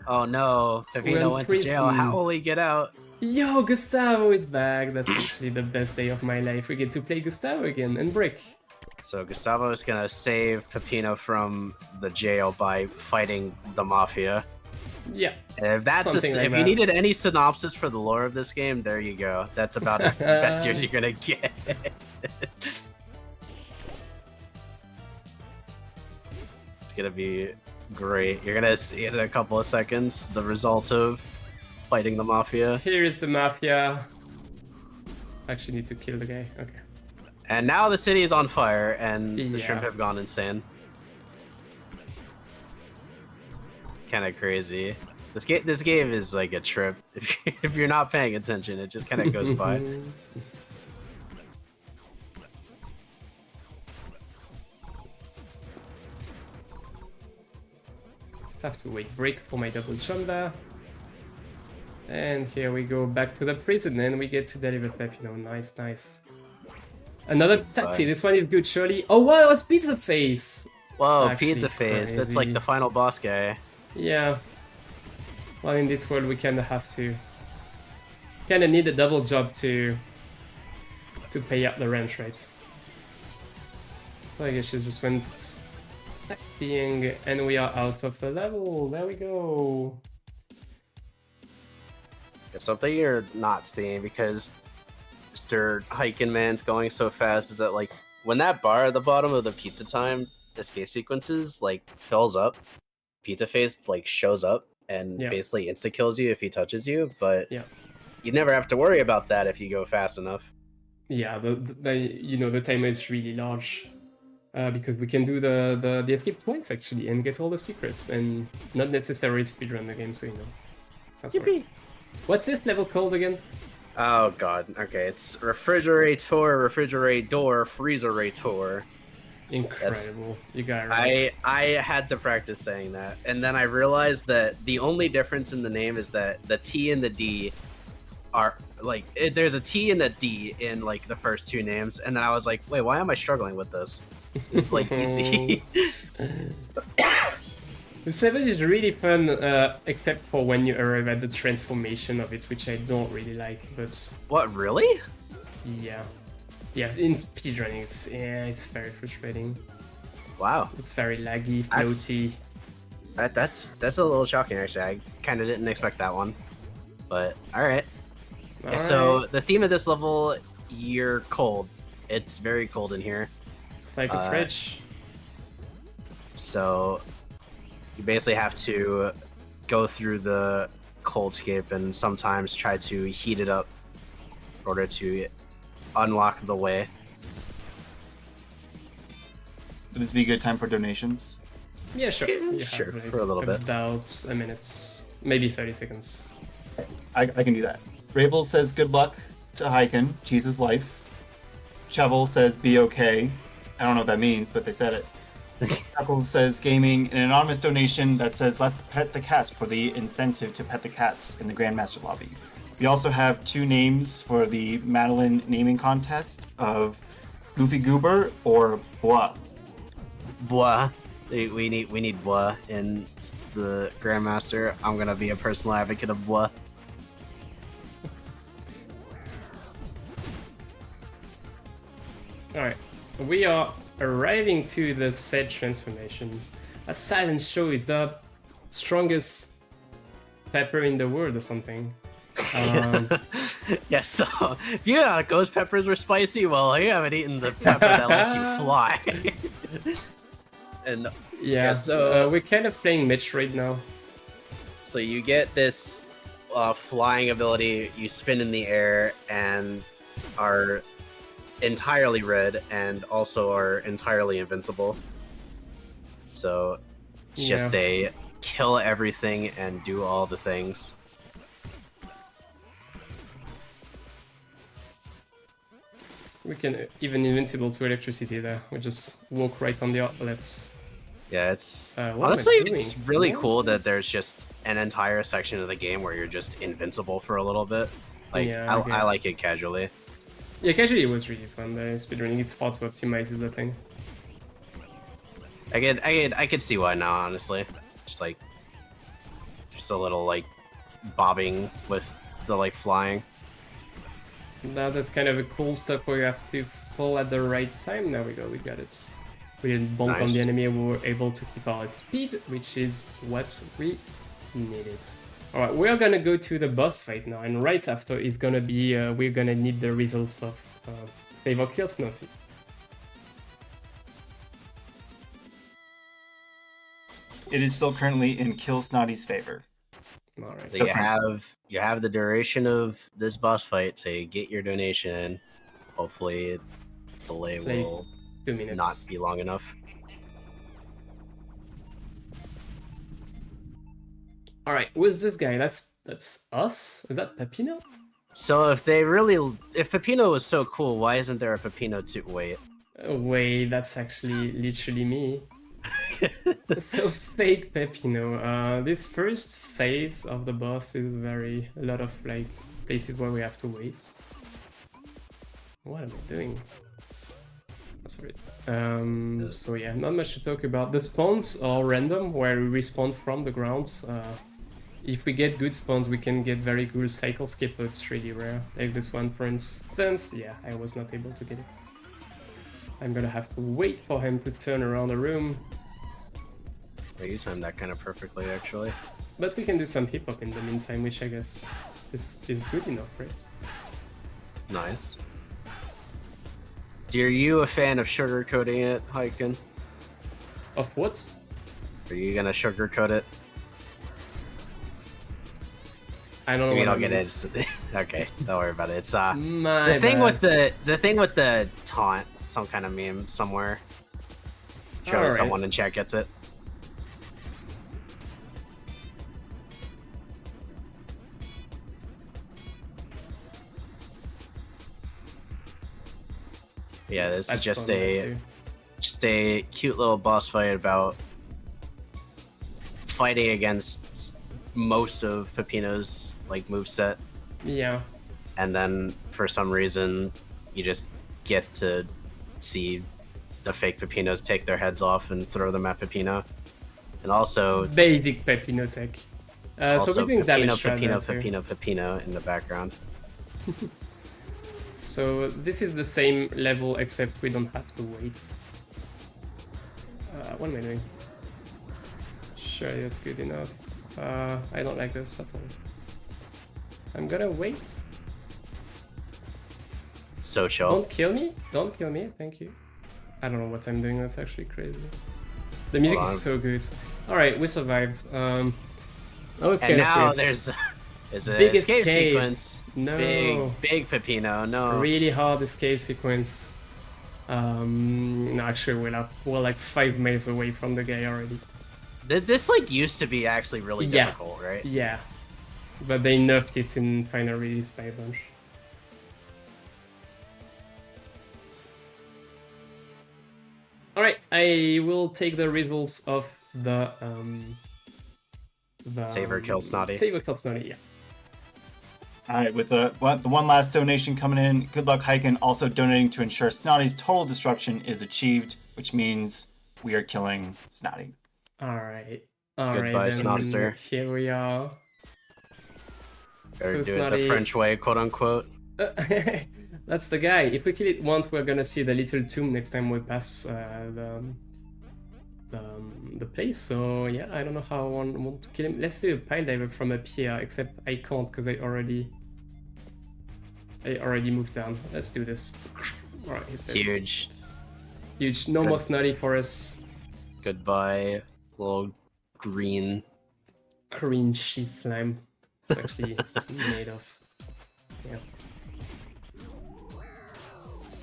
Speaker 3: Oh no,
Speaker 2: We're
Speaker 3: Pepino
Speaker 2: in
Speaker 3: went to jail.
Speaker 2: prison.
Speaker 3: How will he get out?
Speaker 2: Yo, Gustavo is back! That's actually the best day of my life. We get to play Gustavo again and Brick.
Speaker 3: So Gustavo is gonna save Pepino from the jail by fighting the mafia.
Speaker 2: Yeah.
Speaker 3: If that's
Speaker 2: Something like
Speaker 3: if
Speaker 2: that.
Speaker 3: you needed any synopsis for the lore of this game, there you go. That's about as best as you're gonna get. It's gonna be great. You're gonna see in a couple of seconds the result of fighting the mafia.
Speaker 2: Here is the mafia. Actually need to kill the guy. Okay.
Speaker 3: And now the city is on fire, and
Speaker 2: Yeah.
Speaker 3: the shrimp have gone insane. Kind of crazy. This game is like a trip. If you're not paying attention, it just kind of goes by.
Speaker 2: Have to wait break for my double jump there. And here we go back to the prison and we get to deliver Pepino. Nice, nice. Another taxi. This one is good, surely. Oh wow, it was Pizza Face!
Speaker 3: Whoa,
Speaker 2: Actually
Speaker 3: Pizza Face. That's like
Speaker 2: crazy.
Speaker 3: the final boss guy.
Speaker 2: Yeah. Well, in this world we kinda have to... Kinda need a double job to pay up the rent, right? So I guess she just went taxiing and we are out of the level. There we go.
Speaker 3: Something you're not seeing because Mr. Hiken Man's going so fast is that like when that bar at the bottom of the Pizza Time escape sequences like fills up, Pizza Face like shows up and
Speaker 2: Yeah.
Speaker 3: basically insta kills you if he touches you, but
Speaker 2: Yeah.
Speaker 3: you never have to worry about that if you go fast enough.
Speaker 2: Yeah, the timer is really large. Because we can do the escape twice actually and get all the secrets and not necessarily speedrun the game, so you know. That's right. What's this level called again?
Speaker 3: Oh god, okay, it's refrigerator, freezerator.
Speaker 2: Incredible. You got it right.
Speaker 3: I had to practice saying that, and then I realized that the only difference in the name is that the T and the D are like there's a T and a D in like the first two names, and then I was like, wait, why am I struggling with this? It's like easy.
Speaker 2: This level is really fun, except for when you arrive at the transformation of it, which I don't really like, but
Speaker 3: What, really?
Speaker 2: yeah. Yes, in speedrunning, it's very frustrating.
Speaker 3: Wow,
Speaker 2: It's very laggy,
Speaker 3: That's-
Speaker 2: floaty.
Speaker 3: that's a little shocking actually. I kind of didn't expect that one, but all right. Yeah, so
Speaker 2: Alright.
Speaker 3: the theme of this level, you're cold. It's very cold in here.
Speaker 2: It's like a fridge.
Speaker 3: So you basically have to go through the coldscape and sometimes try to heat it up in order to unlock the way.
Speaker 1: Would this be a good time for donations?
Speaker 2: Yeah, sure. You have,
Speaker 3: Sure,
Speaker 2: like,
Speaker 3: for a little bit.
Speaker 2: About a minute, maybe 30 seconds.
Speaker 1: I can do that. Rabel says good luck to Hiken. Cheese is life. Chevel says be okay. I don't know what that means, but they said it. Chuckles says gaming. An anonymous donation that says let's pet the cats for the incentive to pet the cats in the Grandmaster lobby. We also have two names for the Madeline naming contest of Goofy Goober or Bois.
Speaker 3: Bois. We need Bois in the Grandmaster. I'm gonna be a personal advocate of Bois.
Speaker 2: Alright, we are arriving to the said transformation. A silent show is the strongest pepper in the world or something.
Speaker 3: Yeah, so if you thought ghost peppers were spicy, well, you haven't eaten the pepper that lets you fly. And
Speaker 2: Yeah,
Speaker 3: so
Speaker 2: we're kind of playing Mitch right now.
Speaker 3: so you get this flying ability. You spin in the air and are entirely red, and also are entirely invincible. So it's just a kill everything and do all the things.
Speaker 2: We can even invincible to electricity there. We just walk right on the outlets.
Speaker 3: Yeah, it's
Speaker 2: what am I
Speaker 3: honestly
Speaker 2: doing?
Speaker 3: it's really
Speaker 2: What
Speaker 3: cool
Speaker 2: is
Speaker 3: that
Speaker 2: this?
Speaker 3: there's just an entire section of the game where you're just invincible for a little bit. Like
Speaker 2: Yeah, I
Speaker 3: I
Speaker 2: guess.
Speaker 3: like it casually.
Speaker 2: Yeah, casually it was really fun. The speedrunning, it's auto optimizes the thing.
Speaker 3: I could see why now, honestly. Just like just a little like bobbing with the like flying.
Speaker 2: Now that's kind of a cool stuff where you have to fall at the right time. There we go, we got it. We didn't bonk on
Speaker 3: Nice.
Speaker 2: the enemy, we were able to keep our speed, which is what we needed. Alright, we're gonna go to the boss fight now, and right after is gonna be, we're gonna need the results of Favor Kill Snotty.
Speaker 1: It is still currently in Kill Snotty's favor.
Speaker 2: Alright.
Speaker 3: So you have the duration of this boss fight to get your donation in. Hopefully delay
Speaker 2: It's like
Speaker 3: will
Speaker 2: 2 minutes.
Speaker 3: not be long enough.
Speaker 2: Alright, who's this guy? That's us? Is that Pepino?
Speaker 3: So if Pepino was so cool, why isn't there a Pepino 2? Wait.
Speaker 2: Oh, wait, that's actually literally me. So fake Pepino. This first phase of the boss is a lot of like places where we have to wait. What am I doing? That's right. So yeah, not much to talk about. The spawns are random, where we respawn from the ground. If we get good spawns, we can get very good cycle skip, but it's really rare. Like this one, for instance. Yeah, I was not able to get it. I'm gonna have to wait for him to turn around the room.
Speaker 3: Yeah, you timed that kind of perfectly, actually.
Speaker 2: But we can do some hip-hop in the meantime, which I guess is good enough, right?
Speaker 3: Nice. Are you a fan of sugarcoating it, Hiken?
Speaker 2: Of what?
Speaker 3: Are you gonna sugarcoat it?
Speaker 2: I don't know
Speaker 3: You
Speaker 2: what
Speaker 3: don't
Speaker 2: that
Speaker 3: get
Speaker 2: means.
Speaker 3: it. Okay, don't worry about it. It's
Speaker 2: My
Speaker 3: the thing
Speaker 2: bad.
Speaker 3: with the taunt, some kind of meme somewhere. Surely
Speaker 2: Alright.
Speaker 3: someone in chat gets it. Yeah, this
Speaker 2: That's
Speaker 3: is just
Speaker 2: fun,
Speaker 3: a cute little boss fight about fighting against most of Pepino's like moveset,
Speaker 2: Yeah.
Speaker 3: and then for some reason you just get to see the fake Pepinos take their heads off and throw them at Pepino, and also
Speaker 2: Basic Pepino tech. So
Speaker 3: also
Speaker 2: we're doing damage to that too.
Speaker 3: Pepino in the background.
Speaker 2: So this is the same level, except we don't have to wait. What am I doing? Sure, that's good enough. I don't like this at all. I'm gonna wait.
Speaker 3: So chill.
Speaker 2: Don't kill me. Don't kill me. Thank you. I don't know what I'm doing. That's actually crazy. The music
Speaker 3: Hold on.
Speaker 2: is so good. All right, we survived. I was
Speaker 3: And
Speaker 2: kind
Speaker 3: now
Speaker 2: of
Speaker 3: there's a
Speaker 2: Big
Speaker 3: escape
Speaker 2: escape.
Speaker 3: sequence.
Speaker 2: No.
Speaker 3: Big Pepino. No.
Speaker 2: Really hard escape sequence. No, actually, we're like 5 miles away from the guy already.
Speaker 3: This like used to be actually really
Speaker 2: Yeah.
Speaker 3: difficult, right?
Speaker 2: Yeah, but they nerfed it in final release by a bunch. All right, I will take the results of the
Speaker 3: Saber Kill Snotty.
Speaker 2: Saber Kill Snotty, yeah.
Speaker 1: All right, with the one last donation coming in, good luck Hiken also donating to ensure Snotty's total destruction is achieved, which means we are killing Snotty.
Speaker 2: All right,
Speaker 3: Goodbye,
Speaker 2: then
Speaker 3: Snotster.
Speaker 2: here we are.
Speaker 3: Or
Speaker 2: So
Speaker 3: do it the
Speaker 2: Snotty-
Speaker 3: French way, quote unquote.
Speaker 2: That's the guy. If we kill it once, we're gonna see the little tomb next time we pass the place. So yeah, I don't know how I want to kill him. Let's do a pile diver from up here, except I can't because I already moved down. Let's do this. Alright, he's dead.
Speaker 3: Huge.
Speaker 2: Huge. No
Speaker 3: Good.
Speaker 2: more Snotty for us.
Speaker 3: Goodbye, little green.
Speaker 2: Green cheese slime. It's actually made of. Yeah.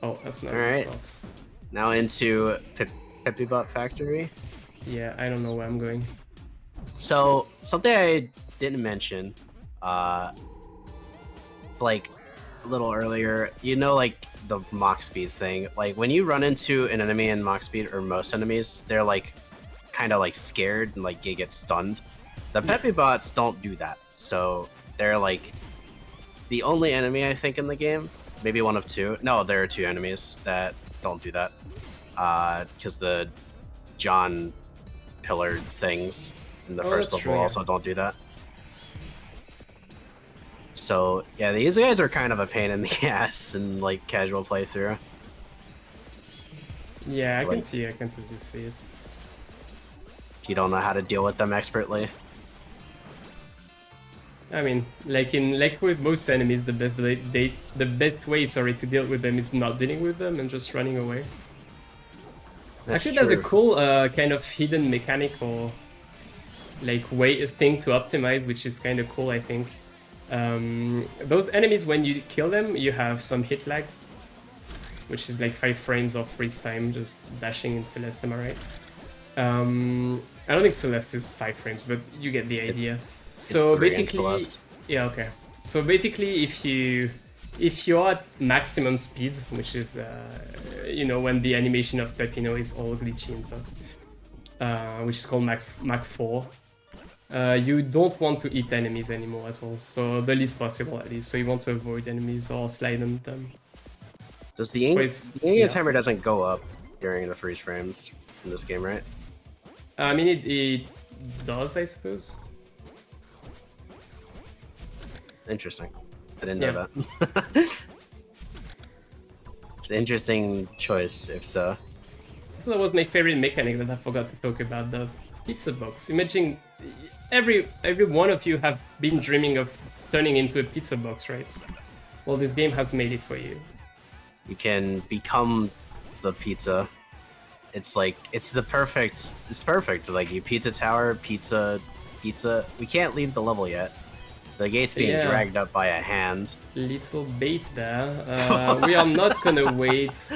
Speaker 2: Oh, that's not
Speaker 3: Alright.
Speaker 2: right.
Speaker 3: Now into Pepibot Factory.
Speaker 2: Yeah, I don't know where I'm going.
Speaker 3: So something I didn't mention, like a little earlier, you know, like the Mach speed thing. Like when you run into an enemy in Mach speed, or most enemies, they're like kind of like scared and like they get stunned. The Pepibots don't do that, so they're like the only enemy I think in the game, maybe one of two. No, there are 2 enemies that don't do that. Because the John pillared things in the first
Speaker 2: that's
Speaker 3: level
Speaker 2: true,
Speaker 3: also don't do that. So yeah, these guys are kind of a pain in the ass in like casual playthrough.
Speaker 2: Yeah, I can
Speaker 3: Like-
Speaker 2: see this see it.
Speaker 3: If you don't know how to deal with them expertly.
Speaker 2: I mean, like with most enemies, the best way, sorry, to deal with them is not dealing with them and just running away.
Speaker 3: That's
Speaker 2: Actually, there's a
Speaker 3: true.
Speaker 2: cool kind of hidden mechanical like thing to optimize, which is kind of cool, I think. Those enemies, when you kill them, you have some hit lag, which is like 5 frames of freeze time just dashing in Celeste, am I right? I don't think Celeste is 5 frames, but you get the idea. So
Speaker 3: 3 in
Speaker 2: basically,
Speaker 3: Celeste.
Speaker 2: yeah, okay. So basically, if you're at maximum speed, which is you know, when the animation of Pepino is all glitchy and stuff, which is called Mach 4. You don't want to eat enemies anymore at all, so the least possible at least. So you want to avoid enemies or slide on them.
Speaker 3: Does the in-game timer doesn't go up during the freeze frames in this game, right?
Speaker 2: I mean, it does, I suppose.
Speaker 3: Interesting. I didn't know that. It's an interesting choice, if so.
Speaker 2: So that was my favorite mechanic that I forgot to talk about, the pizza box. Imagine every one of you have been dreaming of turning into a pizza box, right? Well, this game has made it for you.
Speaker 3: You can become the pizza. It's like it's perfect. Like you pizza tower, pizza. We can't leave the level yet. The gate's being dragged up by a hand.
Speaker 2: Little bait there. We are not gonna wait.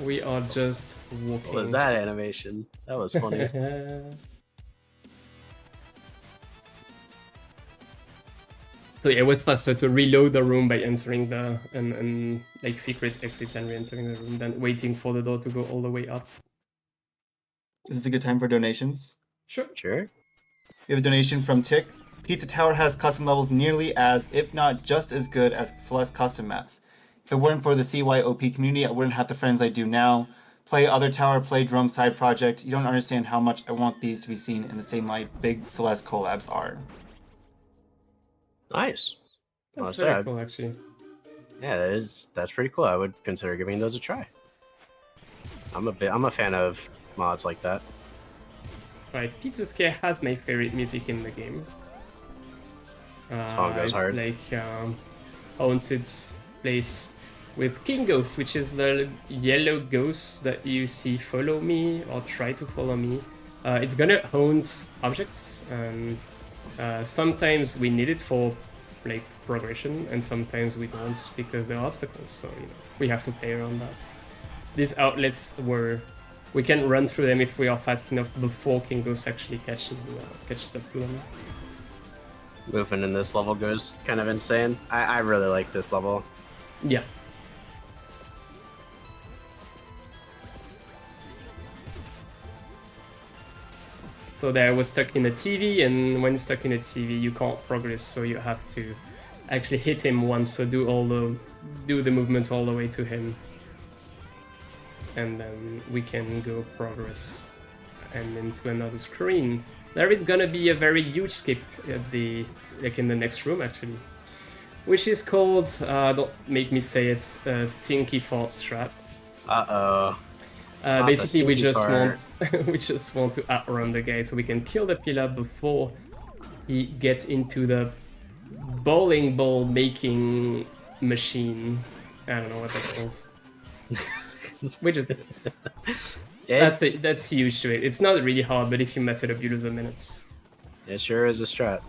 Speaker 2: We are just walking.
Speaker 3: What was that animation? That was funny.
Speaker 2: So yeah, it was faster to reload the room by entering the like secret exit and re-entering the room than waiting for the door to go all the way up.
Speaker 1: Is this a good time for donations?
Speaker 2: Sure.
Speaker 3: Sure.
Speaker 1: We have a donation from Tick. Pizza Tower has custom levels nearly as, if not just as good as Celeste custom maps. If it weren't for the CYOP community, I wouldn't have the friends I do now. Play Other Tower, play Drum side project. You don't understand how much I want these to be seen in the same light big Celeste collabs are.
Speaker 3: Nice.
Speaker 2: That's
Speaker 3: Well
Speaker 2: very
Speaker 3: said.
Speaker 2: cool, actually.
Speaker 3: Yeah, that's pretty cool. I would consider giving those a try. I'm a fan of mods like that.
Speaker 2: Right, Pizza Scare has my favorite music in the game.
Speaker 3: Song goes
Speaker 2: it's
Speaker 3: hard.
Speaker 2: like haunted place with King Ghost, which is the yellow ghost that you see follow me or try to follow me. It's gonna haunt objects, and sometimes we need it for like progression, and sometimes we don't because there are obstacles. So you know, we have to play around that. These outlets were we can run through them if we are fast enough before King Ghost actually catches up to them.
Speaker 3: Movement in this level goes kind of insane. I really like this level.
Speaker 2: Yeah. So there I was stuck in a TV, and when you're stuck in a TV, you can't progress, so you have to actually hit him once, so do the movement all the way to him. And then we can go progress and into another screen. There is gonna be a very huge skip at in the next room actually, which is called don't make me say it, Stinky Fart Trap. Basically, we just want to outrun the guy so we can kill the pillar before he gets into the bowling ball making machine. I don't know what that's called. We just that's huge to it. It's not really hard, but if you mess it up, you lose a minute.
Speaker 3: It sure is a strat.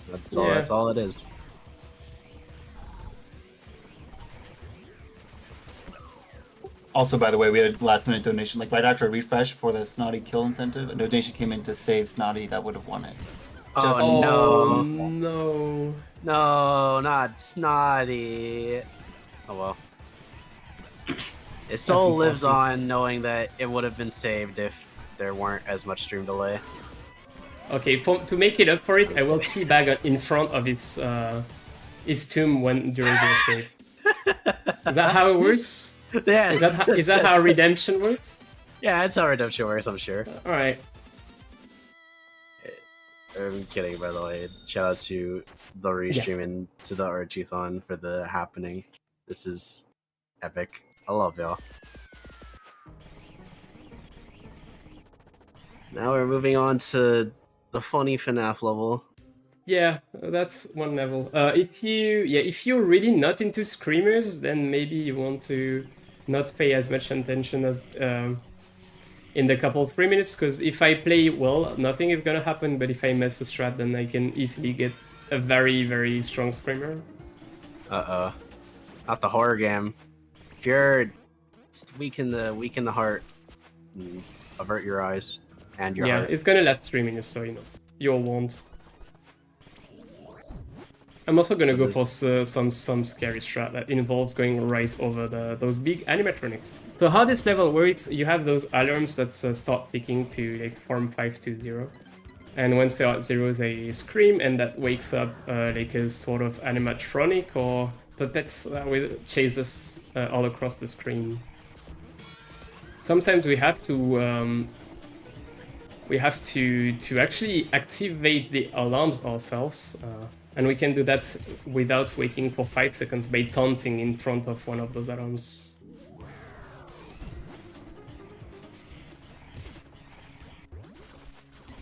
Speaker 3: That's all it is.
Speaker 1: Also, by the way, we had a last-minute donation, like right after a refresh for the Snotty kill incentive. A donation came in to save Snotty that would have won it. Just
Speaker 3: no.
Speaker 2: No.
Speaker 3: No, not Snotty. Oh well. His soul lives on knowing that it would have been saved if there weren't as much stream delay.
Speaker 2: Okay, to make it up for it, I will teabag in front of its his tomb when during the escape. Is that how it works?
Speaker 3: Yeah.
Speaker 2: Is that how redemption works?
Speaker 3: Yeah, that's how redemption works, I'm sure.
Speaker 2: All right.
Speaker 3: I'm kidding, by the way. Shout out to the restream and to the Archiethon for the happening. This is epic. I love y'all. Now we're moving on to the funny FNAF level.
Speaker 2: Yeah, that's one level. If you're really not into screamers, then maybe you want to not pay as much attention as in the couple 3 minutes. Because if I play well, nothing is gonna happen. But if I mess a strat, then I can easily get a very, very strong screamer.
Speaker 3: Not the horror game. If you're weak in the heart, avert your eyes and your heart.
Speaker 2: It's gonna last 3 minutes, so you won't. I'm also gonna go for some scary strat that involves going right over those big animatronics. So how this level works, you have those alarms that start ticking to like form 520, and once they're at 0, they scream, and that wakes up like a sort of animatronic or puppets that will chase us all across the screen. Sometimes we have to actually activate the alarms ourselves. And we can do that without waiting for 5 seconds by taunting in front of one of those alarms.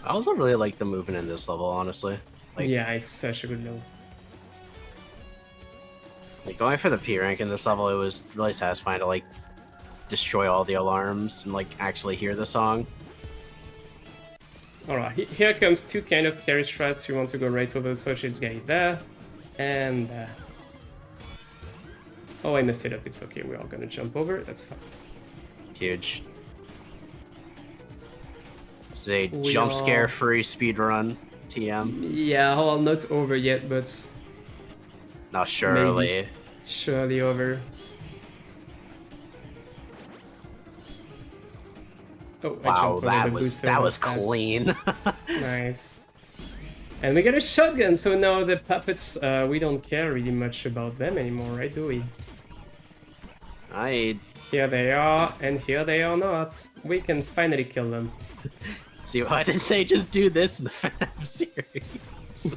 Speaker 3: I also really like the movement in this level, honestly.
Speaker 2: Yeah, it's such a good level.
Speaker 3: Like going for the P rank in this level, it was really satisfying to like destroy all the alarms and like actually hear the song.
Speaker 2: Alright, here comes two kind of carry strats. You want to go right over the sausage guy there, and oh, I messed it up. It's okay. We're all gonna jump over. That's fine.
Speaker 3: Huge. It's a jump scare free speedrun TM.
Speaker 2: Yeah, well, not over yet, but
Speaker 3: Not surely.
Speaker 2: Surely over. Oh,
Speaker 3: wow, that was clean.
Speaker 2: Nice. And we got a shotgun, so now the puppets, we don't care really much about them anymore, right, do we? Here they are, and here they are not. We can finally kill them.
Speaker 3: See, why didn't they just do this in the FNAF series?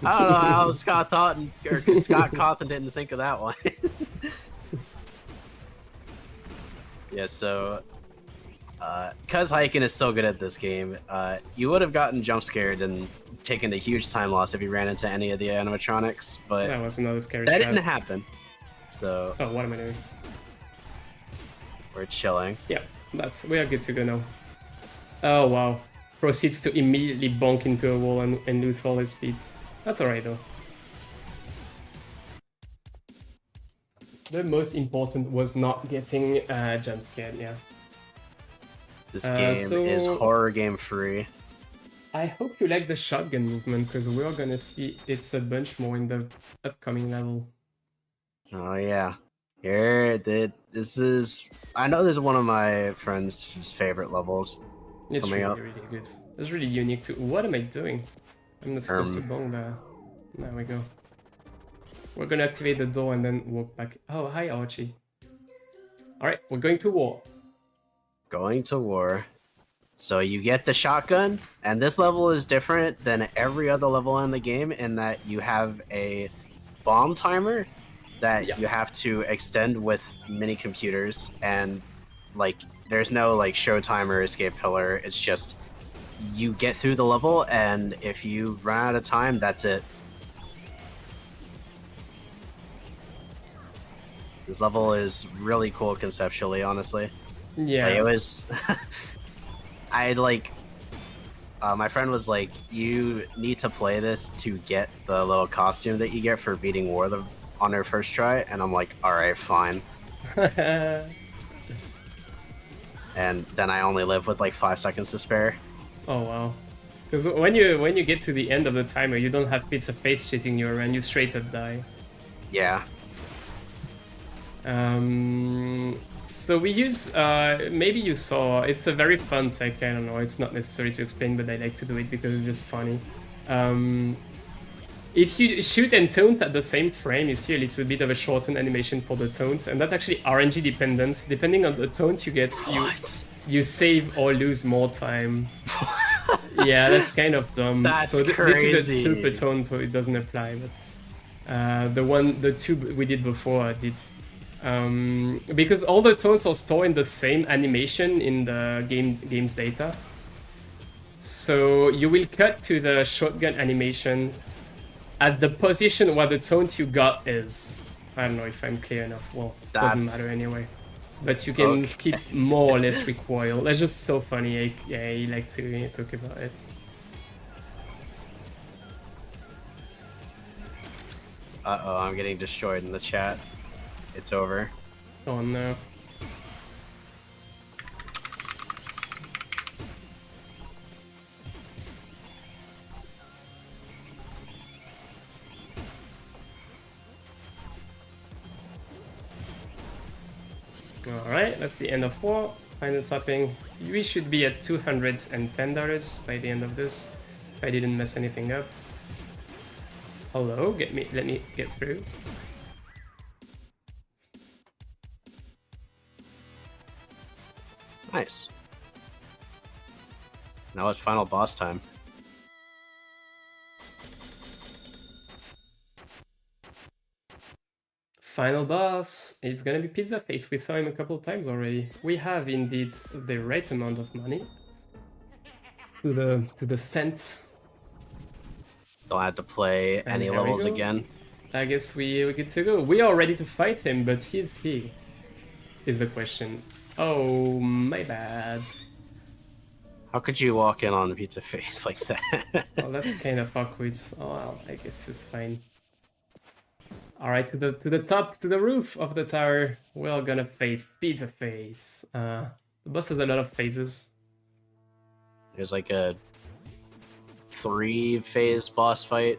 Speaker 3: I don't know how Scott Cawthon didn't think of that one. Yeah, so GrosHiken is so good at this game. You would have gotten jump scared and taken a huge time loss if you ran into any of the animatronics, but
Speaker 2: that was another scary
Speaker 3: that
Speaker 2: shot.
Speaker 3: didn't happen. So
Speaker 2: oh, what am I doing?
Speaker 3: We're chilling.
Speaker 2: Yeah, we are good to go now. Oh wow, proceeds to immediately bonk into a wall and lose all his speed. That's alright though. The most important was not getting jump scared. Yeah.
Speaker 3: This game is horror game free.
Speaker 2: I hope you like the shotgun movement, because we're gonna see it's a bunch more in the upcoming level.
Speaker 3: Oh yeah. This is... I know this is one of my friend's favorite levels.
Speaker 2: It's really good. It's really unique too. What am I doing? I'm not supposed to bong there. There we go. We're gonna activate the door and then walk back. Oh, hi Archie. Alright, we're going to war.
Speaker 3: Going to war. So you get the shotgun, and this level is different than every other level in the game in that you have a bomb timer that you have to extend with mini computers, and like there's no like show timer, escape pillar. It's just you get through the level, and if you run out of time, that's it. This level is really cool conceptually, honestly.
Speaker 2: Yeah,
Speaker 3: like, it was. My friend was like, "You need to play this to get the little costume that you get for beating war on her first try," and I'm like, "All right, fine." And then I only live with like 5 seconds to spare.
Speaker 2: Oh wow! Because when you get to the end of the timer, you don't have Pizza Face chasing you around. You straight up die.
Speaker 3: Yeah.
Speaker 2: So we use, maybe you saw, it's a very fun tech, I don't know, it's not necessary to explain, but I like to do it because it's just funny. If you shoot and taunt at the same frame, you see a little bit of a shortened animation for the taunt, and that's actually RNG dependent. Depending on the taunt you get, you save or lose more time. Yeah, that's kind of dumb.
Speaker 3: That's
Speaker 2: so
Speaker 3: crazy.
Speaker 2: This is a super taunt, so it doesn't apply. But the two we did before did. Because all the taunts are stored in the same animation in the game's data. So you will cut to the shotgun animation at the position where the taunt you got is. I don't know if I'm clear enough. Well, doesn't matter anyway. But you can skip more or less recoil. That's just so funny. I like to talk about it.
Speaker 3: Uh-oh, I'm getting destroyed in the chat. It's over.
Speaker 2: Oh no. Alright, that's the end of war. Final topping. We should be at $210 by the end of this, if I didn't mess anything up. Hello, let me get through.
Speaker 3: Nice. Now it's final boss time.
Speaker 2: Final boss is gonna be Pizza Face. We saw him a couple of times already. We have indeed the right amount of money to the cent.
Speaker 3: Don't have to play any levels again.
Speaker 2: I guess we're good to go. We are ready to fight him, but is he? Is the question. Oh, my bad.
Speaker 3: How could you walk in on Pizza Face like that?
Speaker 2: Well, that's kind of awkward. Oh, well, I guess it's fine. All right, to the top, to the roof of the tower. We're gonna face Pizza Face. The boss has a lot of phases.
Speaker 3: There's like a 3-phase boss fight.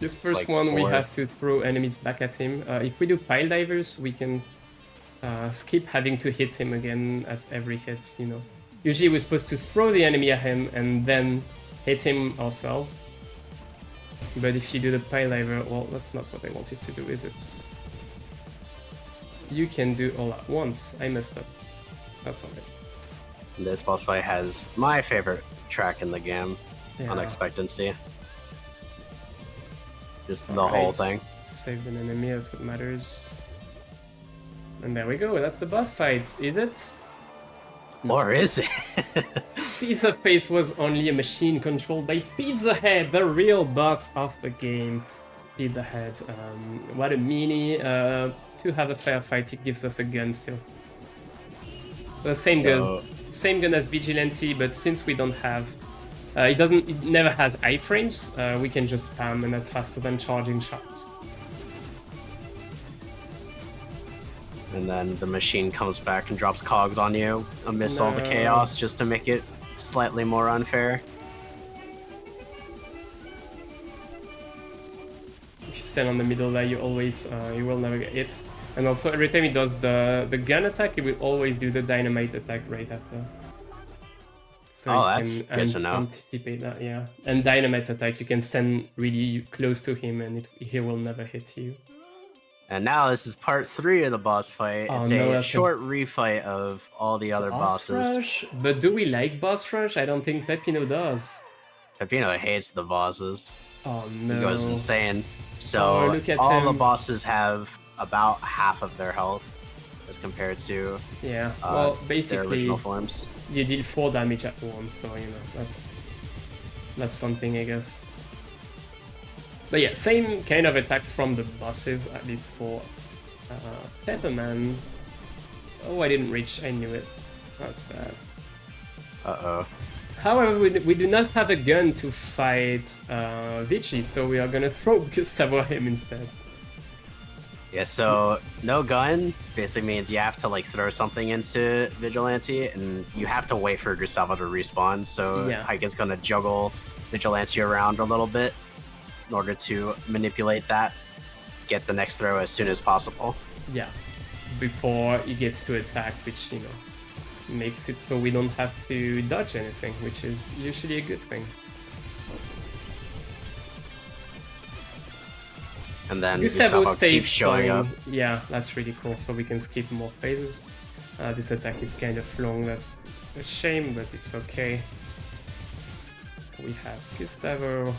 Speaker 2: This first
Speaker 3: like
Speaker 2: one,
Speaker 3: 4.
Speaker 2: we have to throw enemies back at him. If we do pile divers, we can skip having to hit him again at every hit, you know. Usually we're supposed to throw the enemy at him and then hit him ourselves. But if you do the pile diver, well, that's not what I wanted to do, is it? You can do all at once. I messed up. That's alright.
Speaker 3: This boss fight has my favorite track in the game,
Speaker 2: Yeah.
Speaker 3: Unexpectancy. Just the whole thing.
Speaker 2: Saved an enemy, that's what matters. And there we go, that's the boss fight, is it?
Speaker 3: Or is it?
Speaker 2: Pizza Face was only a machine controlled by Pizza Head, the real boss of the game. Pizza Head, what a meanie. To have a fair fight, it gives us a gun still. The same gun as Vigilante, but since we don't have... it never has iframes, we can just spam, and that's faster than charging shots.
Speaker 3: And then the machine comes back and drops cogs on you amidst all the chaos just to make it slightly more unfair.
Speaker 2: If you stand on the middle there, you always, you will never get hit. And also every time it does the gun attack, it will always do the dynamite attack right after. So
Speaker 3: that's good to know.
Speaker 2: Anticipate that, yeah. And dynamite attack, you can stand really close to him and he will never hit you.
Speaker 3: And now this is part 3 of the boss fight.
Speaker 2: Oh,
Speaker 3: it's a short refight of all the other bosses.
Speaker 2: Rush? But do we like boss rush? I don't think Pepino does.
Speaker 3: Pepino hates the bosses.
Speaker 2: Oh no.
Speaker 3: He goes insane. So
Speaker 2: look at
Speaker 3: all
Speaker 2: him.
Speaker 3: the bosses have about half of their health as compared to
Speaker 2: yeah. Well,
Speaker 3: their
Speaker 2: basically,
Speaker 3: original forms.
Speaker 2: You deal 4 damage at once, so you know that's something, I guess. But yeah, same kind of attacks from the bosses, at least for Pepperman. Oh, I didn't reach. I knew it. That's bad.
Speaker 3: Uh-oh.
Speaker 2: However, we do not have a gun to fight Vichy, so we are gonna throw Gustavo at him instead.
Speaker 3: Yeah, so no gun basically means you have to like throw something into Vigilante, and you have to wait for Gustavo to respawn. So
Speaker 2: Yeah.
Speaker 3: Hiken's gonna juggle Vigilante around a little bit in order to manipulate that, get the next throw as soon as possible.
Speaker 2: Yeah, before he gets to attack, which, you know, makes it so we don't have to dodge anything, which is usually a good thing.
Speaker 3: And then
Speaker 2: Gustavo
Speaker 3: Gustavo
Speaker 2: stays
Speaker 3: keeps showing up.
Speaker 2: Yeah, that's really cool. So we can skip more phases. This attack is kind of long. That's a shame, but it's okay. We have Gustavo.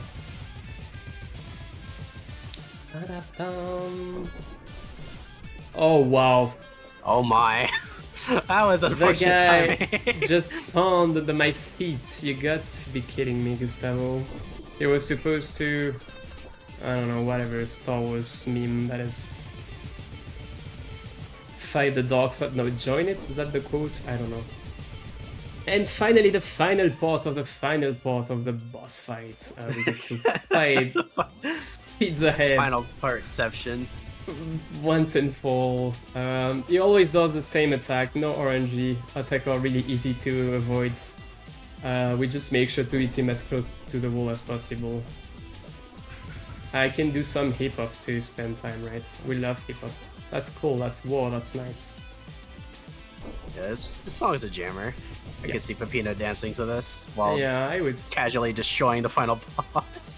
Speaker 2: Oh wow!
Speaker 3: Oh my. That was
Speaker 2: The
Speaker 3: unfortunate
Speaker 2: guy
Speaker 3: timing.
Speaker 2: just spawned under my feet. You got to be kidding me, Gustavo. They were supposed to, I don't know, whatever Star Wars meme that is. Fight the dark side. No, join it. Is that the quote? I don't know. And finally, the final part of the boss fight. We get to fight Pizza Head.
Speaker 3: Final partception.
Speaker 2: Once and for all. He always does the same attack, no RNG. Attack are really easy to avoid. We just make sure to hit him as close to the wall as possible. I can do some hip hop to spend time, right? We love hip hop. That's cool, that's war, that's nice.
Speaker 3: Yeah, this song is a jammer. I can see Pepino dancing to this while
Speaker 2: yeah, I would
Speaker 3: casually destroying the final boss.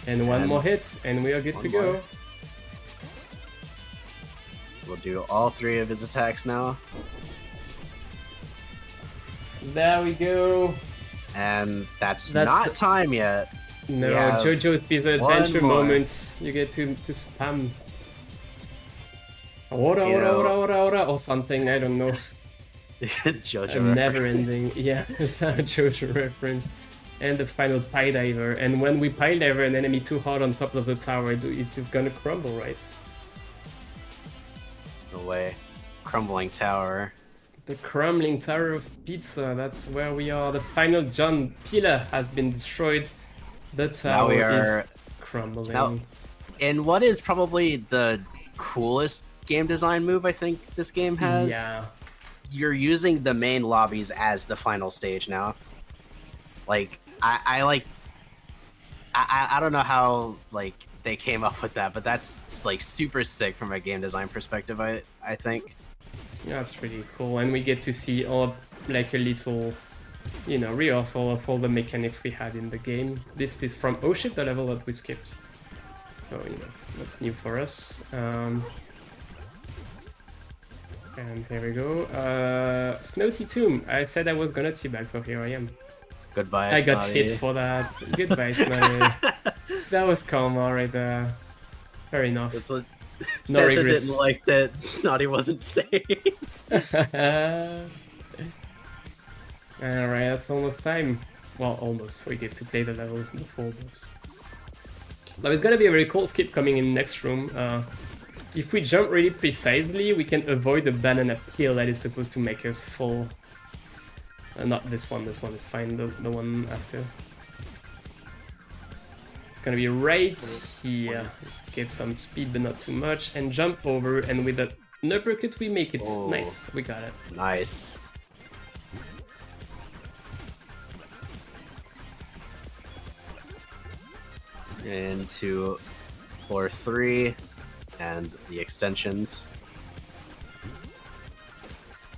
Speaker 2: And one more hit, and we are good to go.
Speaker 3: We'll do all 3 of his attacks now.
Speaker 2: There we go.
Speaker 3: And that's not time yet.
Speaker 2: No, JoJo's Bizarre Adventure moments. You get to spam. Ora, or something, I don't know.
Speaker 3: JoJo
Speaker 2: Never ending. Yeah, it's a JoJo reference. And the final pie diver. And when we pile diver an enemy too hard on top of the tower, it's gonna crumble, right?
Speaker 3: No way. Crumbling tower.
Speaker 2: The crumbling tower of pizza, that's where we are. The final John pillar has been destroyed. The tower is crumbling.
Speaker 3: Now, and what is probably the coolest game design move I think this game has?
Speaker 2: Yeah.
Speaker 3: You're using the main lobbies as the final stage now. Like, I don't know how like they came up with that, but that's like super sick from a game design perspective, I think.
Speaker 2: Yeah, that's really cool, and we get to see all like a little, you know, rehearsal of all the mechanics we had in the game. This is from Oh Shit, the level that we skipped. So, you know, that's new for us. And here we go. Snotty Tomb. I said I was gonna teabag, so here I am.
Speaker 3: Goodbye,
Speaker 2: I got
Speaker 3: Snotty.
Speaker 2: hit for that. Goodbye, Snotty. That was karma right there. Fair enough.
Speaker 3: That's what
Speaker 2: No
Speaker 3: Santa
Speaker 2: regrets.
Speaker 3: didn't like that Snotty wasn't saved.
Speaker 2: Alright, that's almost time. Well, almost. We get to play the level before, but... There's gonna be a very cool skip coming in next room. If we jump really precisely, we can avoid the banana peel that is supposed to make us fall. Not this one is fine, the one after. It's gonna be right here. Get some speed, but not too much, and jump over, and with an uppercut we make it.
Speaker 3: Oh.
Speaker 2: Nice, we got it.
Speaker 3: Nice. Into floor 3 and the extensions.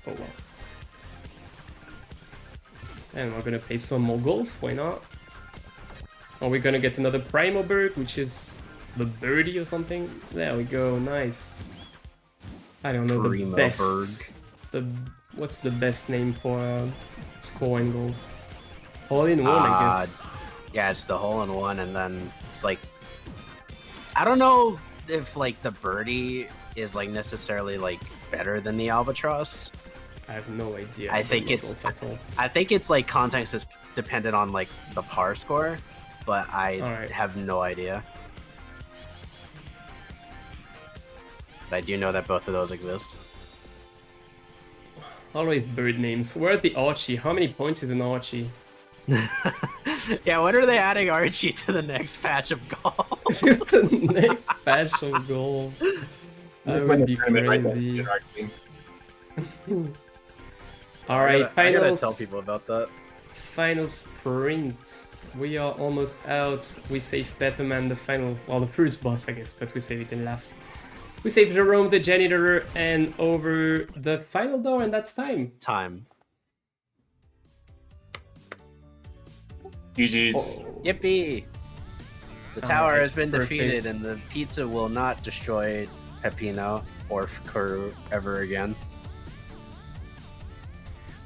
Speaker 2: Oh well. And we're gonna play some more golf, why not? Are we gonna get another Primo Bird, which is the birdie or something? There we go, nice. I don't know
Speaker 3: Primo
Speaker 2: the best.
Speaker 3: Bird.
Speaker 2: What's the best name for score in golf? All in one, I guess.
Speaker 3: Yeah, it's the hole in one, and then it's like, I don't know if like the birdie is like necessarily like better than the albatross.
Speaker 2: I have no idea.
Speaker 3: I think it's like context is dependent on like the par score, but I have no idea. But I do know that both of those exist.
Speaker 2: Always bird names. Where's the Archie? How many points is an Archie?
Speaker 3: Yeah, when are they adding Archie to the next patch of golf?
Speaker 2: The next patch of golf. That would be crazy. Alright,
Speaker 3: I gotta
Speaker 2: finals.
Speaker 3: tell people about that.
Speaker 2: Final sprint. We are almost out. We saved Betterman, the final, well, the first boss, I guess, but we save it in last. We saved Jerome, the janitor, and over the final door, and that's time.
Speaker 3: Time.
Speaker 1: GG's.
Speaker 2: Oh.
Speaker 3: Yippee! The
Speaker 2: All
Speaker 3: tower
Speaker 2: right,
Speaker 3: has been
Speaker 2: perfect.
Speaker 3: defeated, and the pizza will not destroy Peppino or crew ever again.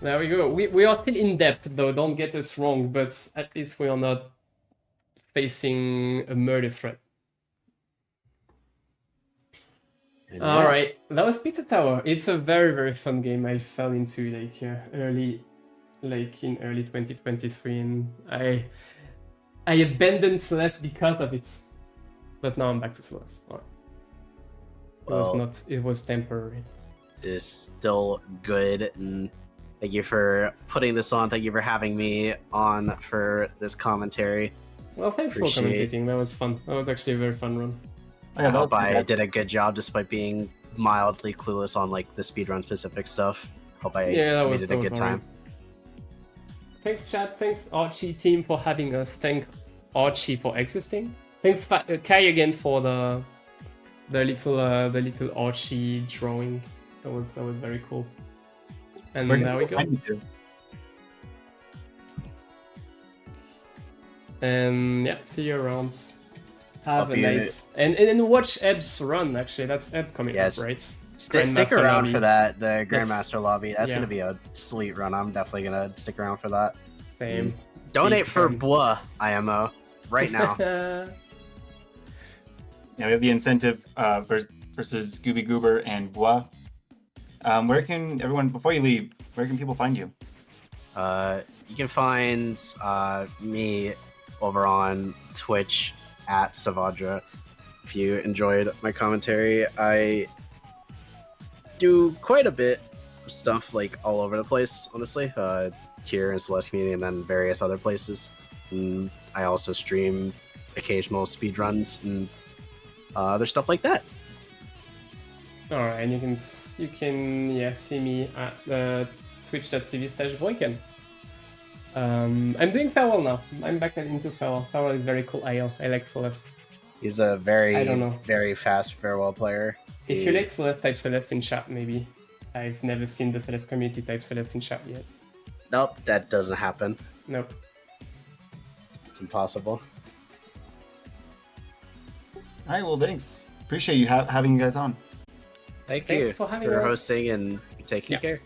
Speaker 2: There we go. We are still in depth though, don't get us wrong, but at least we are not facing a murder threat.
Speaker 3: And
Speaker 2: All
Speaker 3: yeah,
Speaker 2: right, that was Pizza Tower. It's a very, very fun game. I fell into like in early 2023, and I abandoned Celeste because of it. But now I'm back to Celeste. All right.
Speaker 3: Well,
Speaker 2: It was temporary.
Speaker 3: it is still good, and thank you for putting this on. Thank you for having me on for this commentary.
Speaker 2: Well, thanks for
Speaker 3: Appreciate-
Speaker 2: commentating. That was fun. That was actually a very fun run.
Speaker 1: Oh, yeah,
Speaker 3: I hope
Speaker 1: that was
Speaker 3: I
Speaker 1: bad.
Speaker 3: did a good job despite being mildly clueless on like the speedrun specific stuff. Hope I
Speaker 2: Yeah, that
Speaker 3: made
Speaker 2: was
Speaker 3: it a good
Speaker 2: alright.
Speaker 3: time.
Speaker 2: Thanks, chat. Thanks, Archie team, for having us. Thank Archie for existing. Thanks, Kai again for the little Archie drawing. That was very cool. And
Speaker 1: Where can
Speaker 2: there we
Speaker 1: people
Speaker 2: go.
Speaker 1: find you?
Speaker 2: And yeah, see you around. Have
Speaker 3: Hope
Speaker 2: a
Speaker 3: you-
Speaker 2: nice and watch Eb's run. Actually, that's Eb coming
Speaker 3: Yes.
Speaker 2: up, right?
Speaker 3: Stick
Speaker 2: Grandmaster
Speaker 3: around
Speaker 2: lobby.
Speaker 3: for that, the
Speaker 2: That's-
Speaker 3: Grandmaster lobby. That's
Speaker 2: yeah.
Speaker 3: gonna be a sweet run. I'm definitely gonna stick around for that.
Speaker 2: Same.
Speaker 3: Donate
Speaker 2: Big
Speaker 3: for
Speaker 2: fan.
Speaker 3: Bois IMO right now.
Speaker 1: Yeah, we have the incentive versus Scooby Goober and Bois. Where can everyone, before you leave, where can people find you?
Speaker 3: You can find me over on Twitch at Savadra. If you enjoyed my commentary, I do quite a bit of stuff like all over the place, honestly. Here in CelesteCommunity and then various other places. And I also stream occasional speedruns and other stuff like that.
Speaker 2: All right, and you can see me at twitch.tv/GrosHiken. I'm doing Farewell now. I'm back into Farewell. Farewell is very cool. I like Celeste.
Speaker 3: He's a
Speaker 2: I
Speaker 3: very,
Speaker 2: don't know.
Speaker 3: very fast farewell player.
Speaker 2: If you like Celeste, type Celeste in chat, maybe. I've never seen the Celeste community type Celeste in chat yet.
Speaker 3: Nope, that doesn't happen.
Speaker 2: Nope.
Speaker 3: It's impossible.
Speaker 1: All right, well, thanks. Appreciate you having you guys on.
Speaker 3: Thanks
Speaker 2: Thanks for having us.
Speaker 3: hosting and taking
Speaker 2: Yeah.
Speaker 3: care.